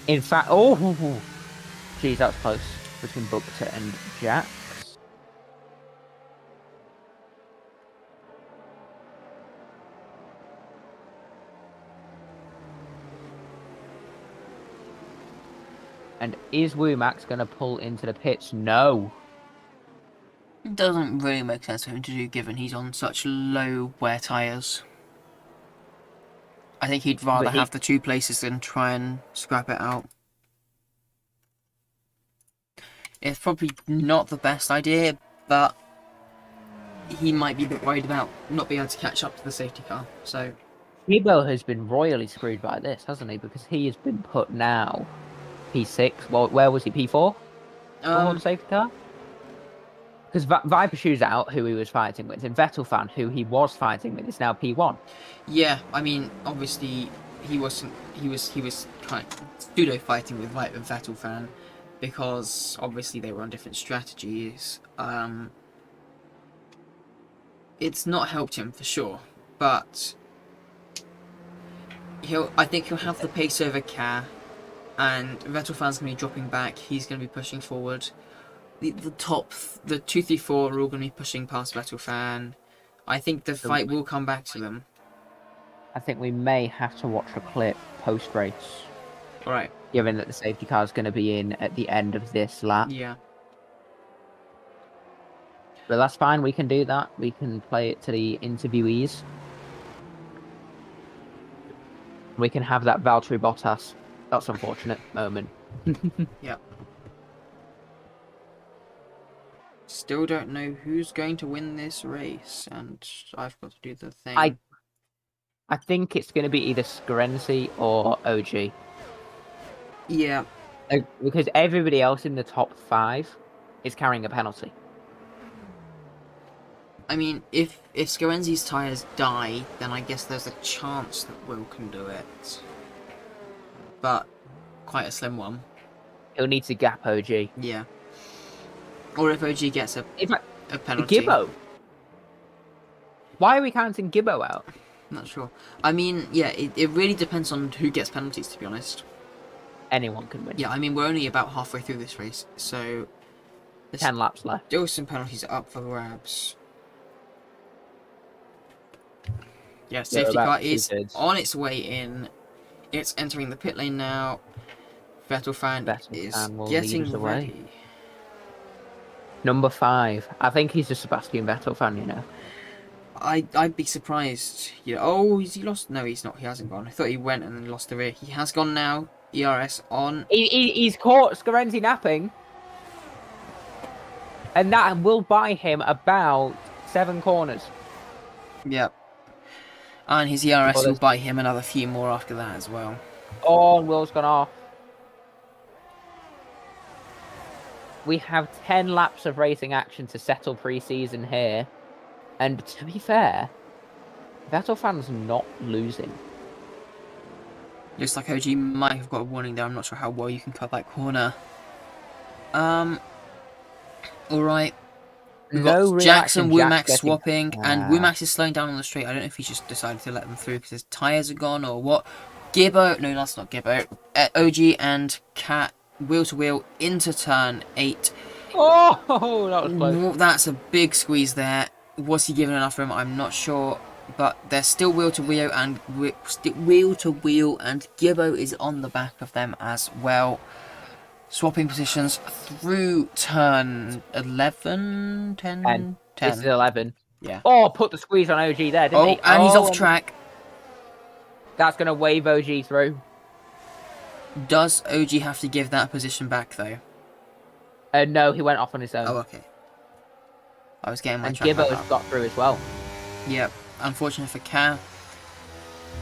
In fact, geez, that was close between Bukta and Jax. And is Womax going to pull into the pits? No. It doesn't really make sense for him to do, given he's on such low wear tyres. I think he'd rather have the 2 places than try and scrap it out. It's probably not the best idea, but he might be a bit worried about not being able to catch up to the safety car, so... Gibbo has been royally screwed by this, hasn't he? Because he has been put now P6. Well, where was he? P4? Before the safety car? Because Viper Shoes out, who he was fighting with, and Vettel fan, who he was fighting with, is now P1. Yeah, I mean, obviously, he was kind of pseudo fighting with Vettel fan, because obviously they were on different strategies. It's not helped him for sure, but I think he'll have the pace over Ka, and Vettel fan's gonna be dropping back. He's gonna be pushing forward. The 2, 3, 4 are all gonna be pushing past Vettel fan. I think the fight will come back to them. I think we may have to watch a clip post-race. Alright. Given that the safety car is going to be in at the end of this lap. Yeah. But that's fine, we can do that. We can play it to the interviewees. We can have that Valtteri Bottas. That's unfortunate moment. Yeah. Still don't know who's going to win this race, and I've got to do the thing. I think it's going to be either Scorenzi or OG. Yeah. Because everybody else in the top 5 is carrying a penalty. I mean, if Scorenzi's tyres die, then I guess there's a chance that Will can do it. But quite a slim one. He'll need to gap OG. Yeah. Or if OG gets a penalty. Gibbo? Why are we counting Gibbo out? Not sure. I mean, yeah, it really depends on who gets penalties, to be honest. Anyone can win. Yeah, I mean, we're only about halfway through this race, so... 10 laps left. Still some penalties up for grabs. Yeah, safety car is on its way in. It's entering the pit lane now. Vettel fan is getting ready. Number 5. I think he's a Sebastian Vettel fan, you know. I'd be surprised. Yeah. Oh, has he lost? No, he's not. He hasn't gone. I thought he went and then lost the rear. He has gone now. ERS on. He's caught Scorenzi napping. And that will buy him about 7 corners. Yep. And his ERS will buy him another few more after that as well. Oh, and Will's gone off. We have 10 laps of racing action to settle pre-season here. And to be fair, Vettel fan's not losing. Looks like OG might have got a warning there. I'm not sure how well you can cut that corner. Alright. We've got Jackson, Womax swapping, and Womax is slowing down on the straight. I don't know if he just decided to let them through because his tyres are gone or what. Gibbo, no, that's not Gibbo. OG and Cat, wheel to wheel, into turn 8. Oh, that was close. That's a big squeeze there. Was he given enough room? I'm not sure. But they're still wheel to wheel, and Gibbo is on the back of them as well. Swapping positions through turn 11, 10. This is 11. Yeah. Oh, put the squeeze on OG there, didn't he? And he's off track. That's going to wave OG through. Does OG have to give that position back, though? No, he went off on his own. Oh, okay. I was getting my And track back Gibbo's up. got through as well. Yep. Unfortunate for Ka.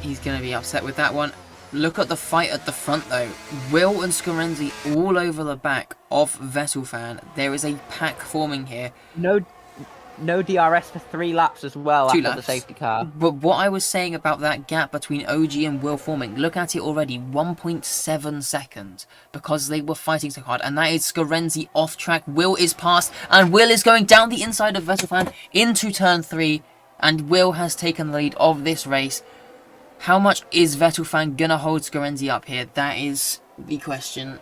He's going to be upset with that one. Look at the fight at the front, though. Will and Scorenzi all over the back of Vettelfan. There is a pack forming here. No DRS for 3 laps as well 2 after laps. the safety car. But what I was saying about that gap between OG and Will forming, look at it already, 1.7 seconds, because they were fighting so hard, and that is Scorenzi off track. Will is past, and Will is going down the inside of Vettelfan into turn 3, and Will has taken the lead of this race. How much is Vettelfan gonna hold Scorenzi up here? That is the question.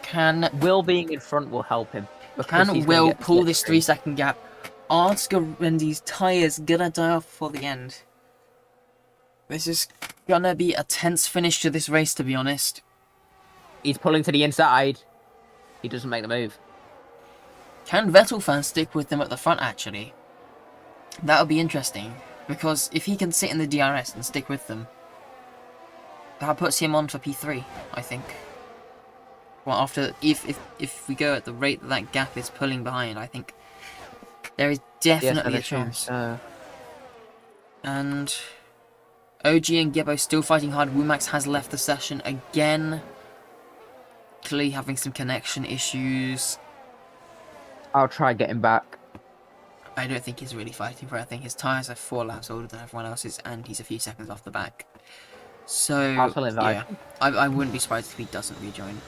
Can Will being in front will help him. because he's gonna Will get the pull this slipstream. 3-second gap? Are Scorenzi's tyres gonna die off for the end? This is gonna be a tense finish to this race, to be honest. He's pulling to the inside. He doesn't make the move. Can Vettelfan stick with them at the front, actually? That would be interesting, because if he can sit in the DRS and stick with them, that puts him on for P3, I think. Well, after if we go at the rate that that gap is pulling behind, I think there is definitely a chance. And OG and Gibbo still fighting hard. Wumax has left the session again. Clearly having some connection issues. I'll try getting back. I don't think he's really fighting for it. I think his tyres are 4 laps older than everyone else's, and he's a few seconds off the back. So, I'll tell him that. yeah, I wouldn't be surprised if he doesn't rejoin.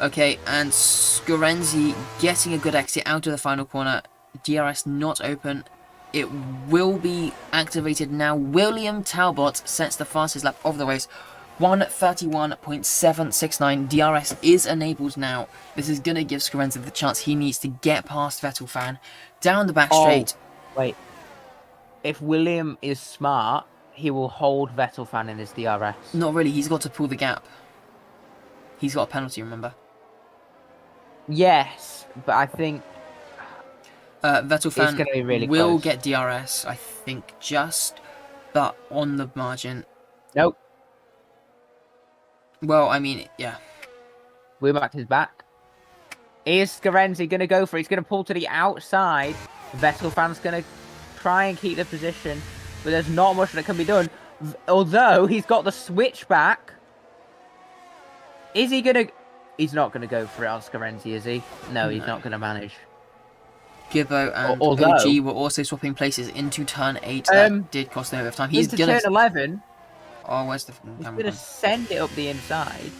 Okay, and Scorenzi getting a good exit out of the final corner. DRS not open. It will be activated now. William Talbot sets the fastest lap of the race. 1:31.769. DRS is enabled now. This is going to give Scorenzi the chance he needs to get past Vettelfan. Down the back straight. Wait. If William is smart, he will hold Vettelfan in his DRS. Not really, he's got to pull the gap. He's got a penalty, remember? Yes, but I think Vettelfan it's gonna be really will close. get DRS, I think, just, but on the margin. Nope. Well, I mean, yeah. Wumax is back. Is Scorenzi going to go for it? He's going to pull to the outside. Vettelfan's going to try and keep the position, but there's not much that can be done. Although he's got the switchback. Is he going to... He's not going to go for it on Scorenzi, is he? No, he's not going to manage. Gibbo and Although- OG were also swapping places into turn 8. That did cost them a bit of time. He's Into gonna... turn 11, Oh, where's the he's camera going to gone? send it up the inside.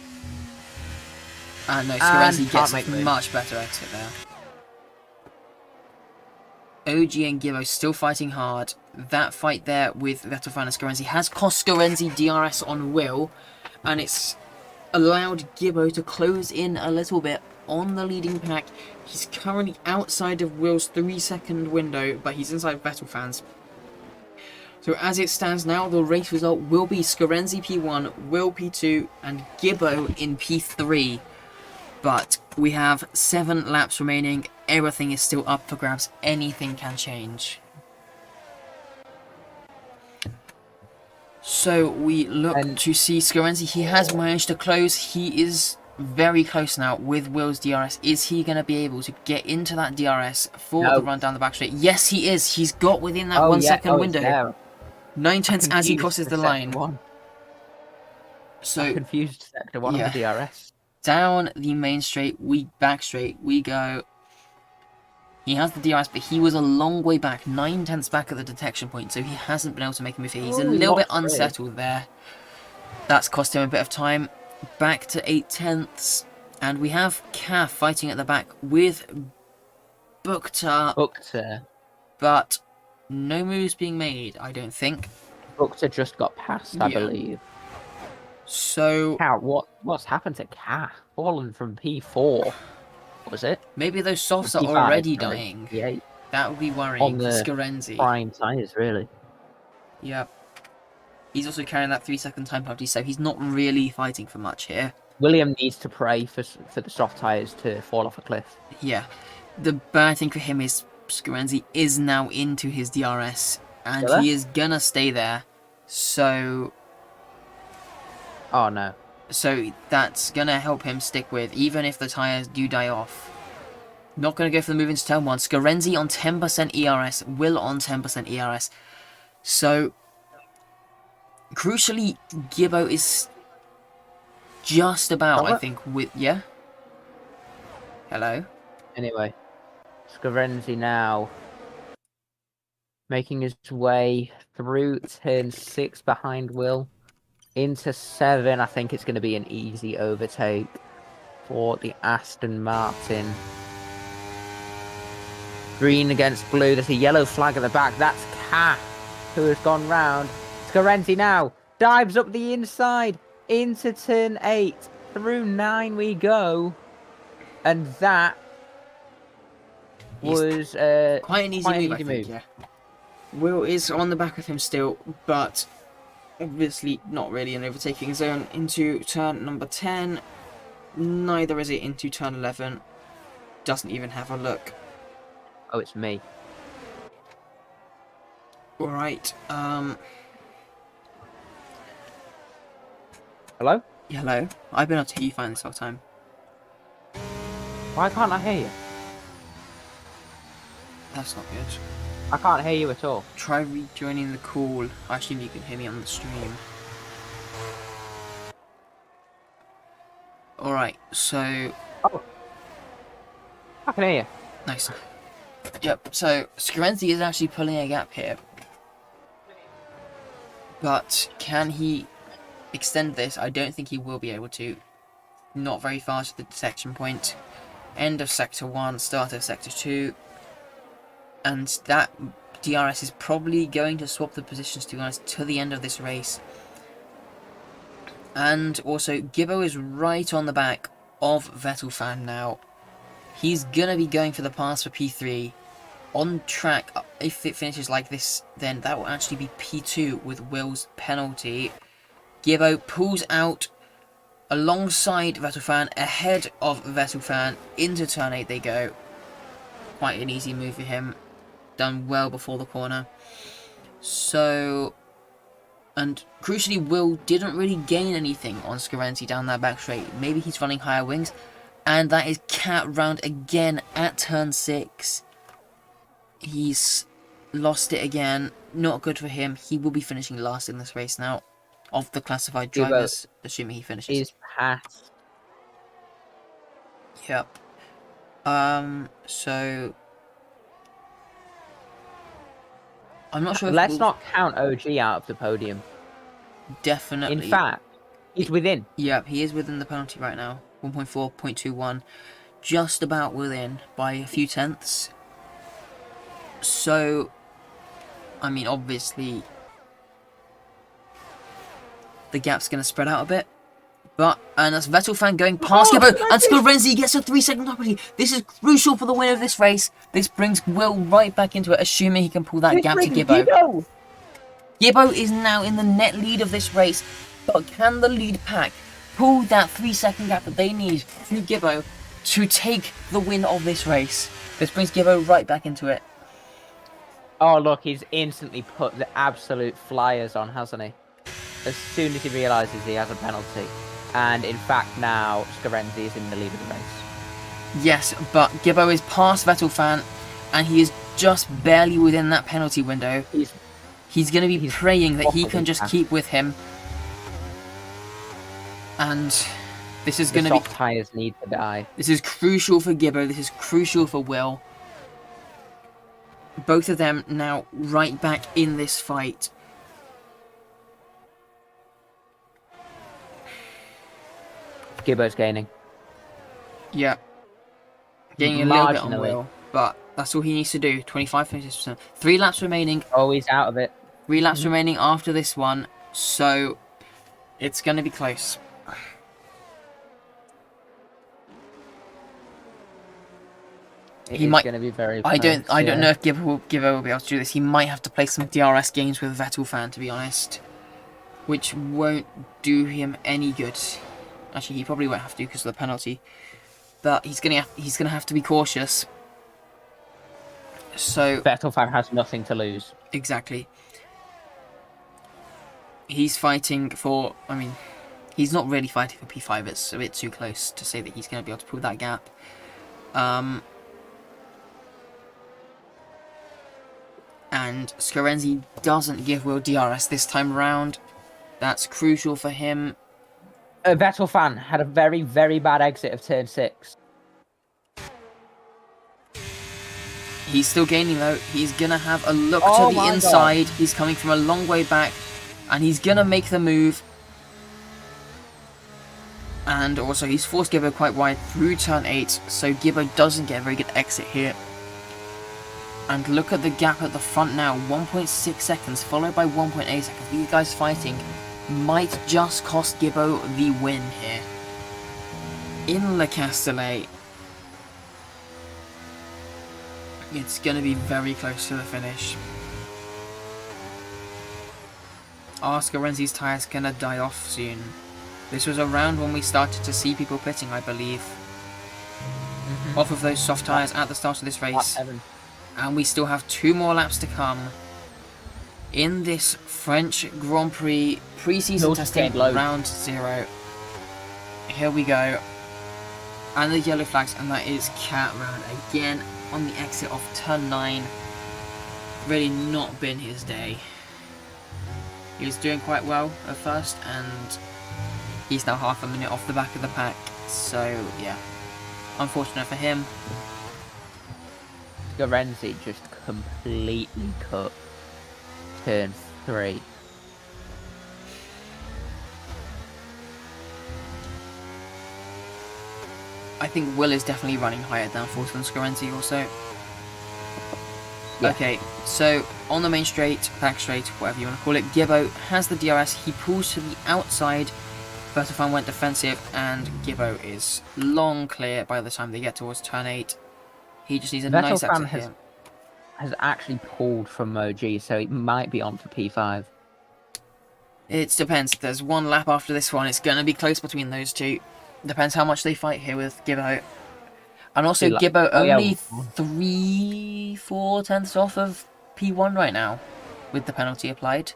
No, And Scorenzi can't gets make a move. much better exit there. OG and Gibbo still fighting hard. That fight there with Vettelfan and Scorenzi has cost Scorenzi DRS on Will, and it's allowed Gibbo to close in a little bit on the leading pack. He's currently outside of Will's 3-second window, but he's inside Vettelfan's. So as it stands now, the race result will be Scorenzi P1, Will P2, and Gibbo in P3. But we have 7 laps remaining. Everything is still up for grabs. Anything can change. So we look And- to see Scorenzi. He has managed to close. He is very close now with Will's DRS. Is he going to be able to get into that DRS for No. the run down the back straight? Yes, he is. He's got within that 1 yeah. second It's window. there. 9/10 as he Confused crosses for the line. sector 1. So Confused sector 1 yeah. of the DRS. down the main straight, back straight, we go. He has the DRS, but he was a long way back, 9/10 back at the detection point, so he hasn't been able to make a move here. He's a Oh, little bit not really. unsettled there. That's cost him a bit of time. Back to 8/10, and we have Ka fighting at the back with Bukhtar, Bukhtar. but no moves being made, I don't think. Bukhtar just got past, I Yeah. believe. So Cat, what's happened to Cat? Fallen from P4, was it? maybe those softs are P5, already sorry. dying. Yeah, That would be worrying On for the Scorenzi. prime tyres, really. Yep. He's also carrying that 3-second time penalty, so he's not really fighting for much here. William needs to pray for the soft tyres to fall off a cliff. Yeah. The bad thing for him is Scorenzi is now into his DRS, and Still he there? is gonna stay there. So Oh no. that's gonna help him stick with, even if the tyres do die off. Not going to go for the move into turn 1. Scarenzi on 10% ERS. Will on 10% ERS. So, crucially, Gibbo is just about, I think, with... Yeah? Hello? Anyway, Scarenzi now making his way through turn 6 behind Will. Into 7, I think it's going to be an easy overtake for the Aston Martin. Green against blue. There's a yellow flag at the back. That's Cat, who has gone round. Scarenzi now dives up the inside into turn 8. Through 9 we go. And that was quite an easy move, I think, yeah. Will is on the back of him still, but obviously not really an overtaking zone into turn number 10. Neither is it into turn 11. Doesn't even have a look. Oh, it's me. Alright, Hello? hello. I've been able to hear you fine this whole time. Why can't I hear you? That's not good. I can't hear you at all. Try rejoining the call. I assume you can hear me on the stream. Alright, so... Oh. I can hear you. Nice. Yep, so Scarenzi is actually pulling a gap here. But can he extend this? I don't think he will be able to. Not very far to the detection point. End of Sector 1, start of Sector 2. And that DRS is probably going to swap the positions, to be honest, to the end of this race. And also, Gibbo is right on the back of Vettelfan now. He's going to be going for the pass for P3. On track, if it finishes like this, then that will actually be P2 with Will's penalty. Gibbo pulls out alongside Vettelfan, ahead of Vettelfan. Into turn 8 they go. Quite an easy move for him. Done well before the corner. So, and crucially, Will didn't really gain anything on Scarenzi down that back straight. Maybe he's running higher wings. And that is Cat round again at turn 6. He's lost it again. Not good for him. He will be finishing last in this race now. Of the classified drivers, assuming he finishes. He's passed. Yep. So... I'm not sure if Let's not count OG out of the podium. Definitely. In fact, he's within. Yep, he is within the penalty right now. 1.4, 0.21. Just about within by a few tenths. So, I mean, obviously, the gap's going to spread out a bit. But, and that's Vettelfan going past Gibbo, and Scarenzi gets a 3-second opportunity. This is crucial for the win of this race. This brings Will right back into it, assuming he can pull that gap to Gibbo. Gibbo is now in the net lead of this race, but can the lead pack pull that 3-second gap that they need through Gibbo to take the win of this race? This brings Gibbo right back into it. Oh, look, he's instantly put the absolute flyers on, hasn't he? As soon as he realises he has a penalty. And in fact, now Scarenzi is in the lead of the race. Yes, but Gibbo is past Vettelfan, and he is just barely within that penalty window. He's going to be praying that he can just keep with him. And this is going to be... soft tyres need to die. This is crucial for Gibbo. This is crucial for Will. Both of them now right back in this fight. Gibbo's gaining. Yeah. Gaining a little bit on Will, but that's all he needs to do. 25-26%. 3 laps remaining. Oh, he's out of it. 3 laps remaining after this one, so it's going to be close. It's going to be very close. I don't know if Gibbo will be able to do this. He might have to play some DRS games with Vettelfan, to be honest, which won't do him any good. Actually, he probably won't have to because of the penalty, but he's gonna have to be cautious. So Vettelfan has nothing to lose. Exactly. He's fighting for... I mean, he's not really fighting for P5. It's a bit too close to say that he's going to be able to pull that gap. And Scorenzi doesn't give Will DRS this time round. That's crucial for him. Vettel fan had a very, very bad exit of turn 6. He's still gaining though. He's gonna have a look Oh to the my inside. God. He's coming from a long way back. And he's gonna make the move. And also he's forced Gibbo quite wide through turn 8. So Gibbo doesn't get a very good exit here. And look at the gap at the front now. 1.6 seconds followed by 1.8 seconds. These guys fighting might just cost Gibbo the win here. In Le Castellet. It's going to be very close to the finish. Are Scorenzi's tyres going to die off soon? This was around when we started to see people pitting, I believe. Off of those soft tyres at the start of this race. And we still have 2 more laps to come. In this French Grand Prix pre-season testing round 0. Here we go. And the yellow flags, and that is Cat round again. On the exit of turn 9. Really not been his day. He was doing quite well at first, and he's now half a minute off the back of the pack. So yeah, unfortunate for him. Scorenzi just completely cut turn 3. I think Will is definitely running higher downforce than Scorenzi also. Yeah. Okay, so on the main straight, back straight, whatever you want to call it, Gibbo has the DRS, he pulls to the outside, Vertafan went defensive, and Gibbo is long clear by the time they get towards turn 8. He just needs a nice exit here. Has actually pulled from OG, so it might be on for P5. It depends, there's 1 lap after this one, it's going to be close between those two. Depends how much they fight here with Gibbo. And also, Gibbo only 3-4 tenths off of P1 right now, with the penalty applied.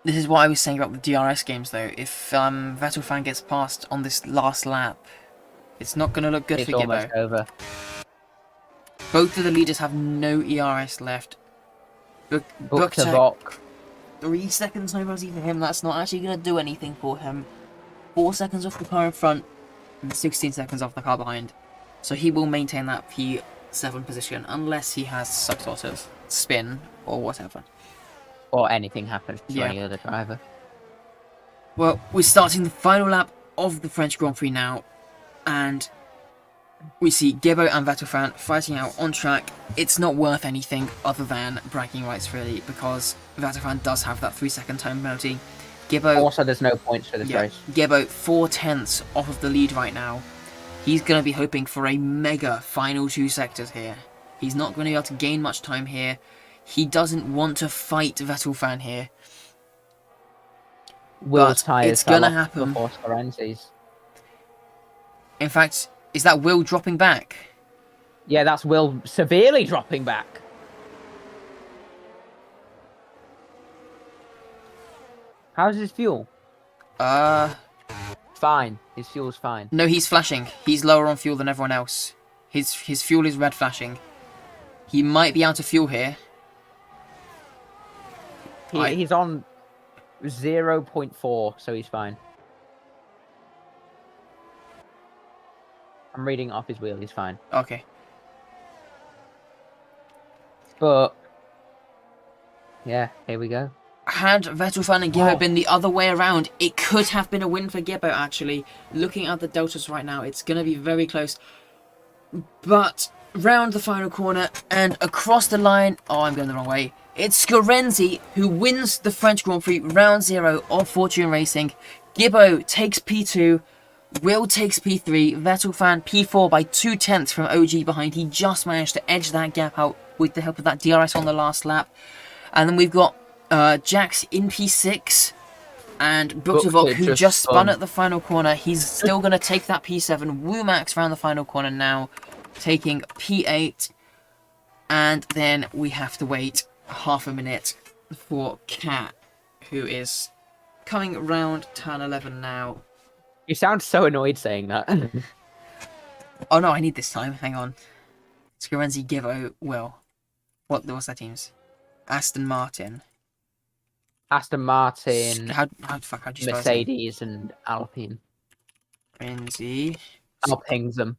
This is what I was saying about the DRS games, though. If Vettel gets past on this last lap, it's not going to look good for Gibbo. It's almost over. Both of the leaders have no ERS left. Bukta 3 seconds no mercy for him. That's not actually going to do anything for him. 4 seconds off the car in front, and 16 seconds off the car behind. So he will maintain that P7 position, unless he has some sort of spin or whatever. Or anything happens to any other driver. Well, we're starting the final lap of the French Grand Prix now, and we see Gibbo and Vettel fighting out on track. It's not worth anything other than bragging rights, really, because Vettel does have that 3-second time penalty. Gibbo, also, there's no points for this race. Gibbo 4 tenths off of the lead right now. He's going to be hoping for a mega final 2 sectors here. He's not going to be able to gain much time here. He doesn't want to fight Vettel here. Will's tyres it's going to happen. Before Scorenzi's. In fact, is that Will dropping back? Yeah, that's Will severely dropping back. How's his fuel? Fine. His fuel's fine. No, he's flashing. He's lower on fuel than everyone else. His fuel is red flashing. He might be out of fuel here. He's on 0.4, so he's fine. I'm reading off his wheel. He's fine. Okay. But yeah, here we go. Had Vettel and Gibbo been the other way around, it could have been a win for Gibbo, actually. Looking at the deltas right now, it's going to be very close. But round the final corner and across the line... Oh, I'm going the wrong way. It's Scorenzi who wins the French Grand Prix round 0 of Fortune Racing. Gibbo takes P2. Will takes P3. Vettel P4 by 2 tenths from OG behind. He just managed to edge that gap out with the help of that DRS on the last lap. And then we've got Jax in P6 and Buktavok, who just spun at the final corner. He's still going to take that P7. Womax round the final corner now, taking P8. And then we have to wait half a minute for Cat, who is coming round turn 11 now. You sound so annoyed saying that. Oh no, I need this time. Hang on. Scorenzi, Gibbo, Will. What's their teams? Aston Martin. Aston Martin, How fuck how'd you spell his name? Mercedes, and Alpine. Renzi. I'll ping them.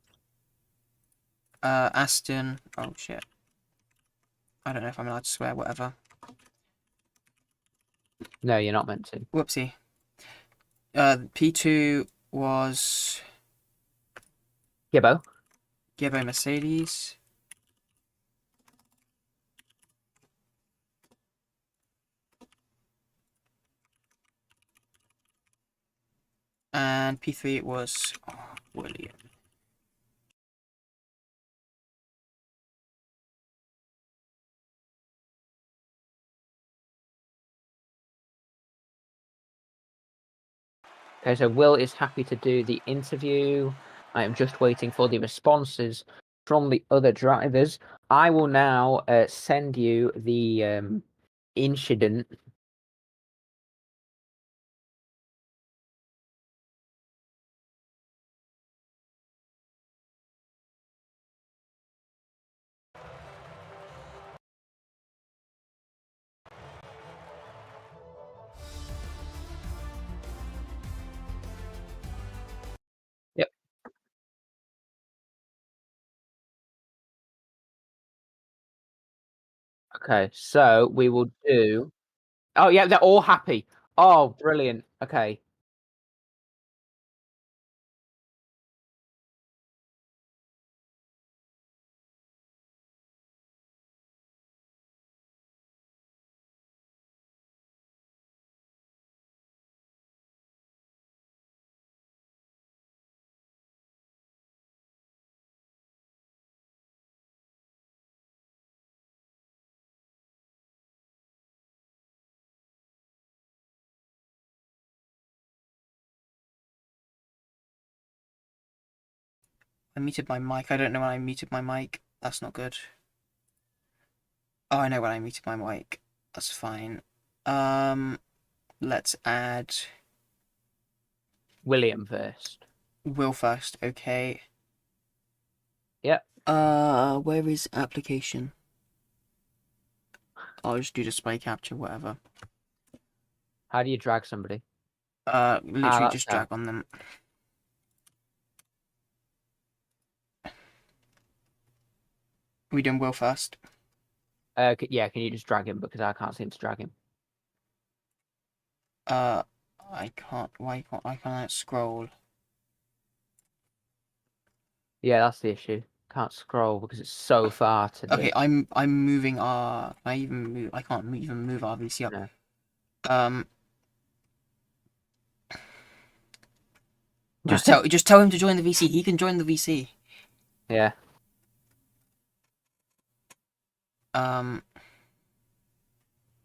Aston. Oh shit. I don't know if I'm allowed to swear. Whatever. No, you're not meant to. Whoopsie. P2 was Gibbo. Gibbo Mercedes. And P3 was William. Okay, so Will is happy to do the interview. I am just waiting for the responses from the other drivers. I will now send you the incident. Yep. Okay, so we will do. Oh yeah, they're all happy. Oh, brilliant. Okay. I muted my mic. I don't know when I muted my mic. That's not good. Oh, I know when I muted my mic. That's fine. Let's add William first. Will first. Okay. Yep. Where is application? I'll just do display capture, whatever. How do you drag somebody? Literally that's just how. drag on them. We doing Will first? Yeah, can you just drag him because I can't seem to drag him. I can't. Why can't I scroll? Yeah, that's the issue. Can't scroll because it's so far to the. Okay, I'm moving our. Can I even move? I can't even move our VC up. No. Just tell him to join the VC. He can join the VC. Yeah.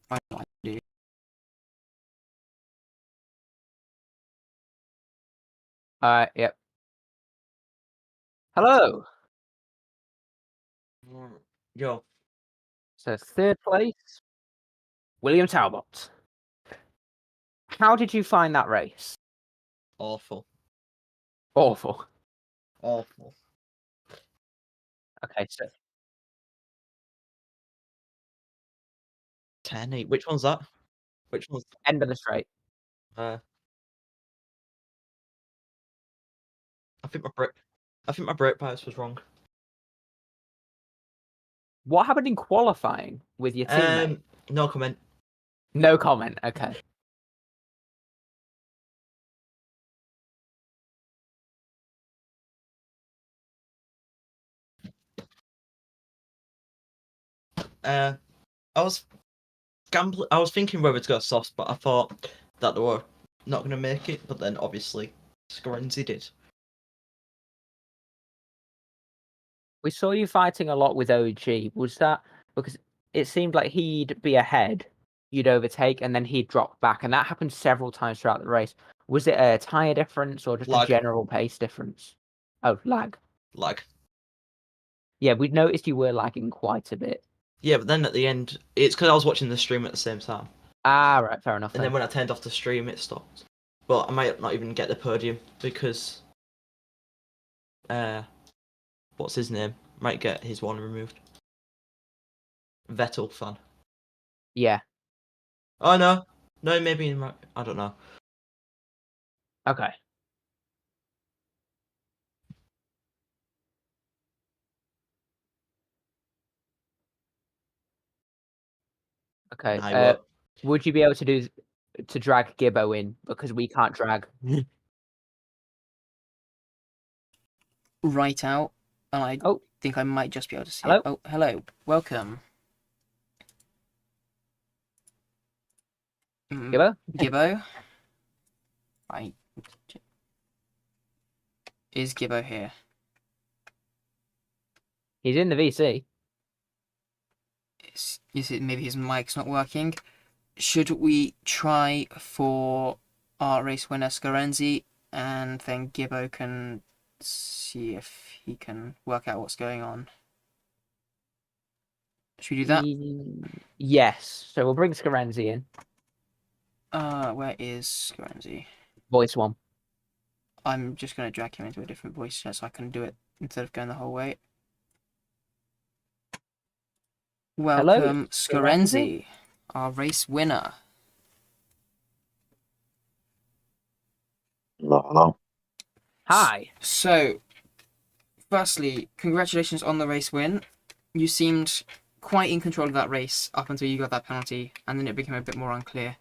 What do I do? Yep. Hello. Yo, So third place, William Talbot. How did you find that race? awful. Awful. Awful. Okay, so 10-8. Which one's that? Which one's end of the straight. uh I think my brake bias was wrong. What happened in qualifying with your teammate? No comment. No comment. Okay. I was gambling. I was thinking whether to go soft, but I thought that they were not going to make it. But then obviously, Scorenzi did. We saw you fighting a lot with OG. Was that because it seemed like he'd be ahead, you'd overtake, and then he'd drop back, and that happened several times throughout the race. Was it a tyre difference or just a Lag. general pace difference? Oh, lag. Lag. Yeah, we noticed you were lagging quite a bit. Yeah, but then at the end, it's because I was watching the stream at the same time. Ah, right, fair enough. And then when I turned off the stream, it stopped. But I might not even get the podium because what's his name? Might get his one removed. Vettel fan. Yeah. Oh no, no, maybe I don't know. Okay. Okay. Nah, he won't. Would you be able to drag Gibbo in because we can't drag? Right out, and I Oh, think I might just be able to see hello. it. Oh, hello. Welcome. Gibbo. Gibbo? Is Gibbo here? He's in the VC. Is it maybe his mic's not working? Should we try for our race winner Scarenzi, and then Gibbo can see if he can work out what's going on? Should we do that? Yes. So we'll bring Scarenzi in. Where is Scarenzi? Voice one. I'm just going to drag him into a different voice chat so I can do it instead of going the whole way. Welcome, Scarenzi, our race winner. Hello. Hi. So, firstly, congratulations on the race win. You seemed quite in control of that race up until you got that penalty, and then it became a bit more unclear.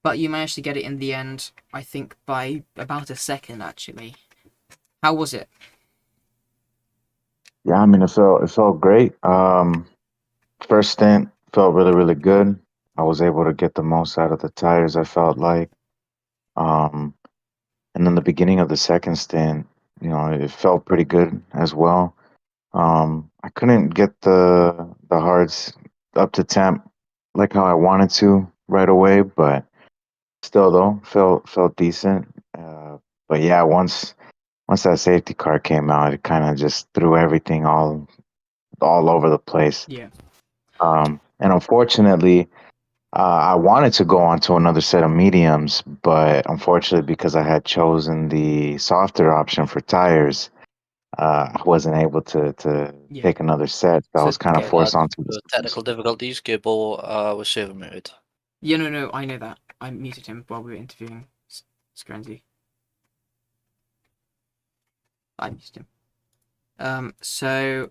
But you managed to get it in the end, I think, by about a second, actually. How was it? Yeah, I mean it felt great. First stint felt really good. I was able to get the most out of the tires, I felt like. Um, and then the beginning of the second stint, it felt pretty good as well. I couldn't get the hards up to temp like how I wanted to right away, but still though felt decent. But yeah, once that safety car came out, it kind of just threw everything all over the place. Yeah. And unfortunately, I wanted to go on to another set of mediums, but unfortunately, because I had chosen the softer option for tires, I wasn't able to Yeah. take another set. So I So- was kind of okay, forced onto The technical difficulties, Gibble was server muted. Yeah, no, I know that. I muted him while we were interviewing Scarenzi. I muted him. So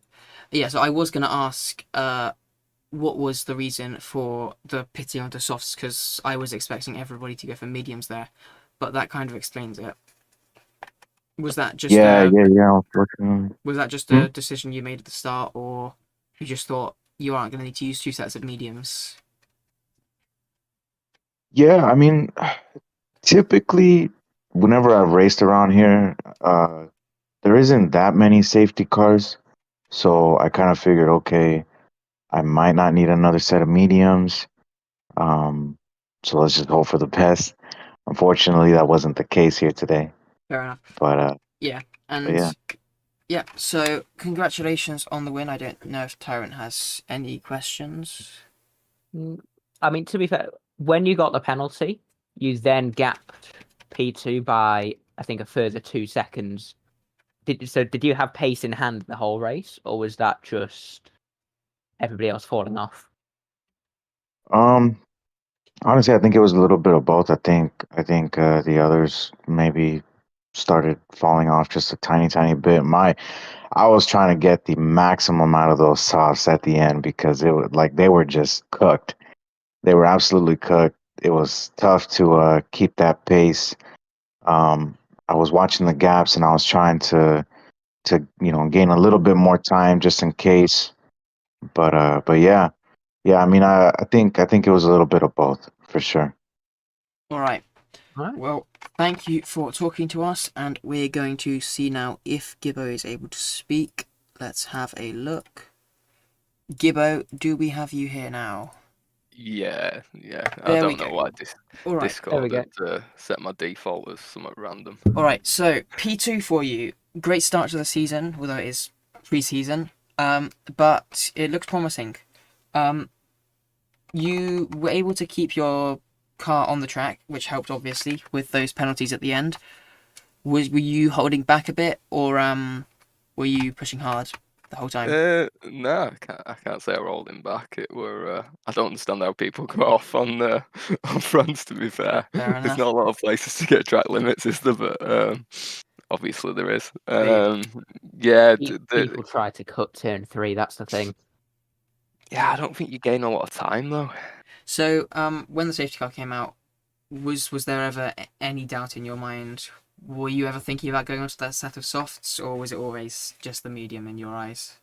I was going to ask, what was the reason for the pitting onto softs? Because I was expecting everybody to go for mediums there, but that kind of explains it. Was that just yeah. Unfortunately, was that just a decision you made at the start, or you just thought you aren't going to need to use two sets of mediums? yeah. I mean, typically, whenever I've raced around here, there isn't that many safety cars. So I kind of figured, okay, I might not need another set of mediums. So let's just hope for the best. Unfortunately, that wasn't the case here today. Fair enough. But And yeah, so congratulations on the win. I don't know if Tyrant has any questions. I mean, to be fair, when you got the penalty, you then gapped P2 by, I think, a further 2 seconds. Did you have pace in hand the whole race, or was that just everybody else falling off? honestly, I think it was a little bit of both. I think the others maybe started falling off just a tiny bit. I was trying to get the maximum out of those softs at the end because it was like they were just cooked. They were absolutely cooked. It was tough to keep that pace. I was watching the gaps and I was trying to gain a little bit more time just in case. But yeah. I mean, I think it was a little bit of both for sure. All right. All right. Well, thank you for talking to us, and we're going to see now if Gibbo is able to speak. Let's have a look. Gibbo, do we have you here now? Yeah. I There we don't know go. why All right. Discord we had set my default as somewhat random. All right. So P2 for you. Great start to the season, although it is pre-season. But it looks promising. You were able to keep your car on the track, which helped obviously with those penalties at the end. Were you holding back a bit, or were you pushing hard the whole time? No, I can't say I rolled him back. It were I don't understand how people go off on on fronts. To be fair, Fair there's enough. not a lot of places to get track limits, is there? But obviously there is. Big. Yeah, People try to cut turn 3. That's the thing. yeah. I don't think you gain a lot of time though. So, when the safety car came out, was there ever any doubt in your mind? Were you ever thinking about going onto that set of softs, or was it always just the medium in your eyes?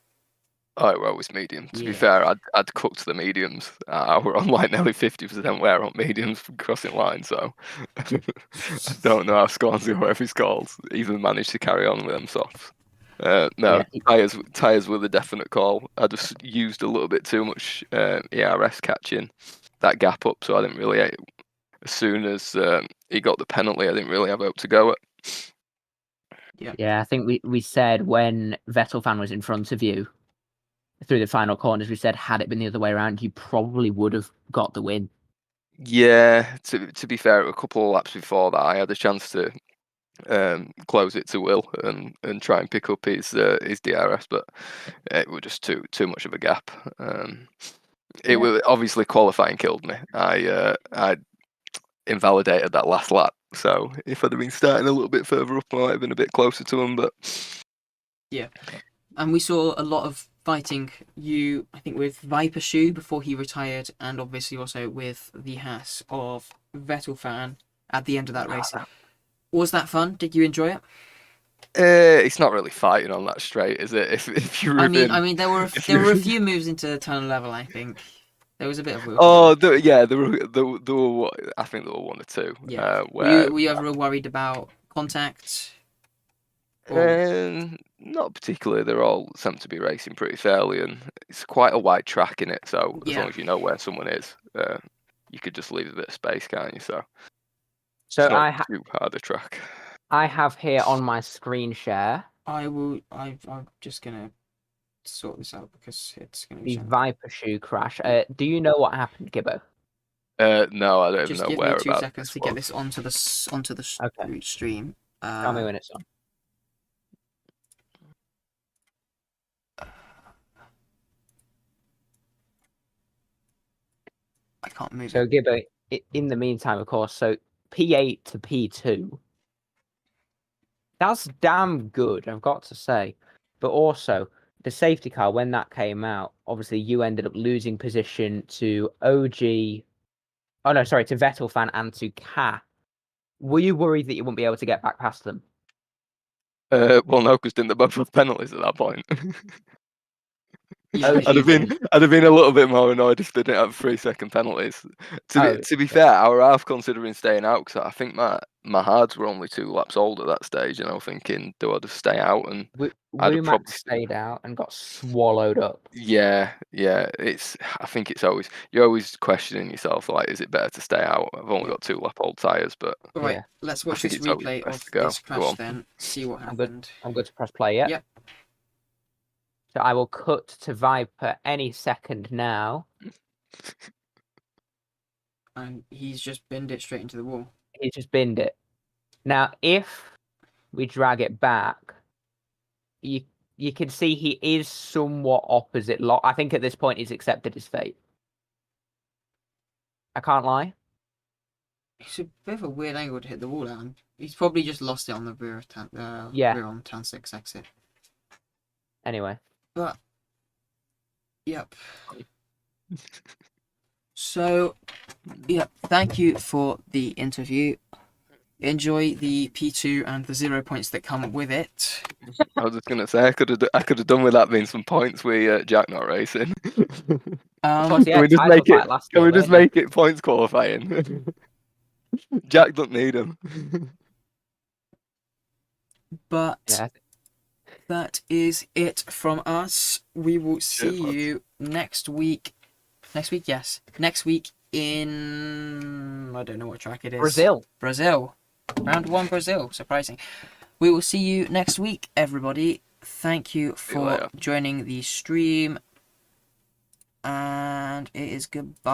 Oh, well, it was medium. To Yeah. be fair, I'd cooked the mediums. We're on like nearly 50% wear on mediums crossing line, so I don't know how Scornsy or whatever he's called even managed to carry on with them softs. No, Yeah. tires were the definite call. I just used a little bit too much ERS catching that gap up, so I didn't really. As soon as he got the penalty, I didn't really have hope to go at. Yeah, I think we said when Vettel fan was in front of you through the final corners, we said had it been the other way around, you probably would have got the win. Yeah, to be fair, a couple of laps before that, I had a chance to close it to Will and try and pick up his DRS, but it was just too much of a gap. It was obviously qualifying killed me. I invalidated that last lap, so if I'd have been starting a little bit further up, I might have been a bit closer to him. But yeah, and we saw a lot of fighting. I think, with Viper Shoe before he retired, and obviously also with the Haas of Vettel fan at the end of that race. Was that fun? Did you enjoy it? It's not really fighting on that straight, is it? If you're I mean, there were a few moves into tunnel level. I think there was a bit of. Oh, there were. I think there were one or two. Yeah. Where Were you ever worried about contact? Not particularly. They're all seem to be racing pretty fairly, and it's quite a wide track in it. So as long as you know where someone is, you could just leave a bit of space, can't you? So So it's not too hard a track. I have here on my screen share I'm just gonna sort this out because it's gonna be the Viper Shoe crash. Do you know what happened, Gibbo? No, I don't just even know give where. me 2 seconds to get this onto the stream. Tell me when it's on. I can't move So it. Gibbo, in the meantime, of course, so P8 to P2. That's damn good, I've got to say. But also, the safety car, when that came out, obviously you ended up losing position to OG. Oh no, sorry, to Vettel fan and to Ka. Were you worried that you wouldn't be able to get back past them? Well, no, because didn't they both have penalties at that point? Yeah, I'd have been a little bit more annoyed if they didn't have 3-second penalties. To be fair, I were half considering staying out because I think my hards were only 2 laps old at that stage, and I was thinking, do I just stay out? And I'd have probably stayed out and got swallowed up. Yeah. I think it's always you're always questioning yourself, like, is it better to stay out? I've only got 2 lap old tires, but All right, let's watch think this it's always replay best of to go. this Go crash on. then. See what I'm good. happened. I'm good to press play, yeah? Yep. So I will cut to Viper any second now. And he's just binned it straight into the wall. He's just binned it. Now, if we drag it back, you can see he is somewhat opposite lock. I think at this point he's accepted his fate. I can't lie. It's a bit of a weird angle to hit the wall at. He's probably just lost it on the rear on turn 6 exit. Anyway. But yep. So thank you for the interview. Enjoy the P2 and the 0 points that come with it. I was just gonna say I could have done with that being some points with Jack not racing. Can we just make it? Can we just make it points qualifying? Jack doesn't need them. But that is it from us. We will see you next week. Next week, yes. Next week in I don't know what track it is. Brazil. Round 1 Brazil. Surprising. We will see you next week, everybody. Thank you for joining the stream. And it is goodbye.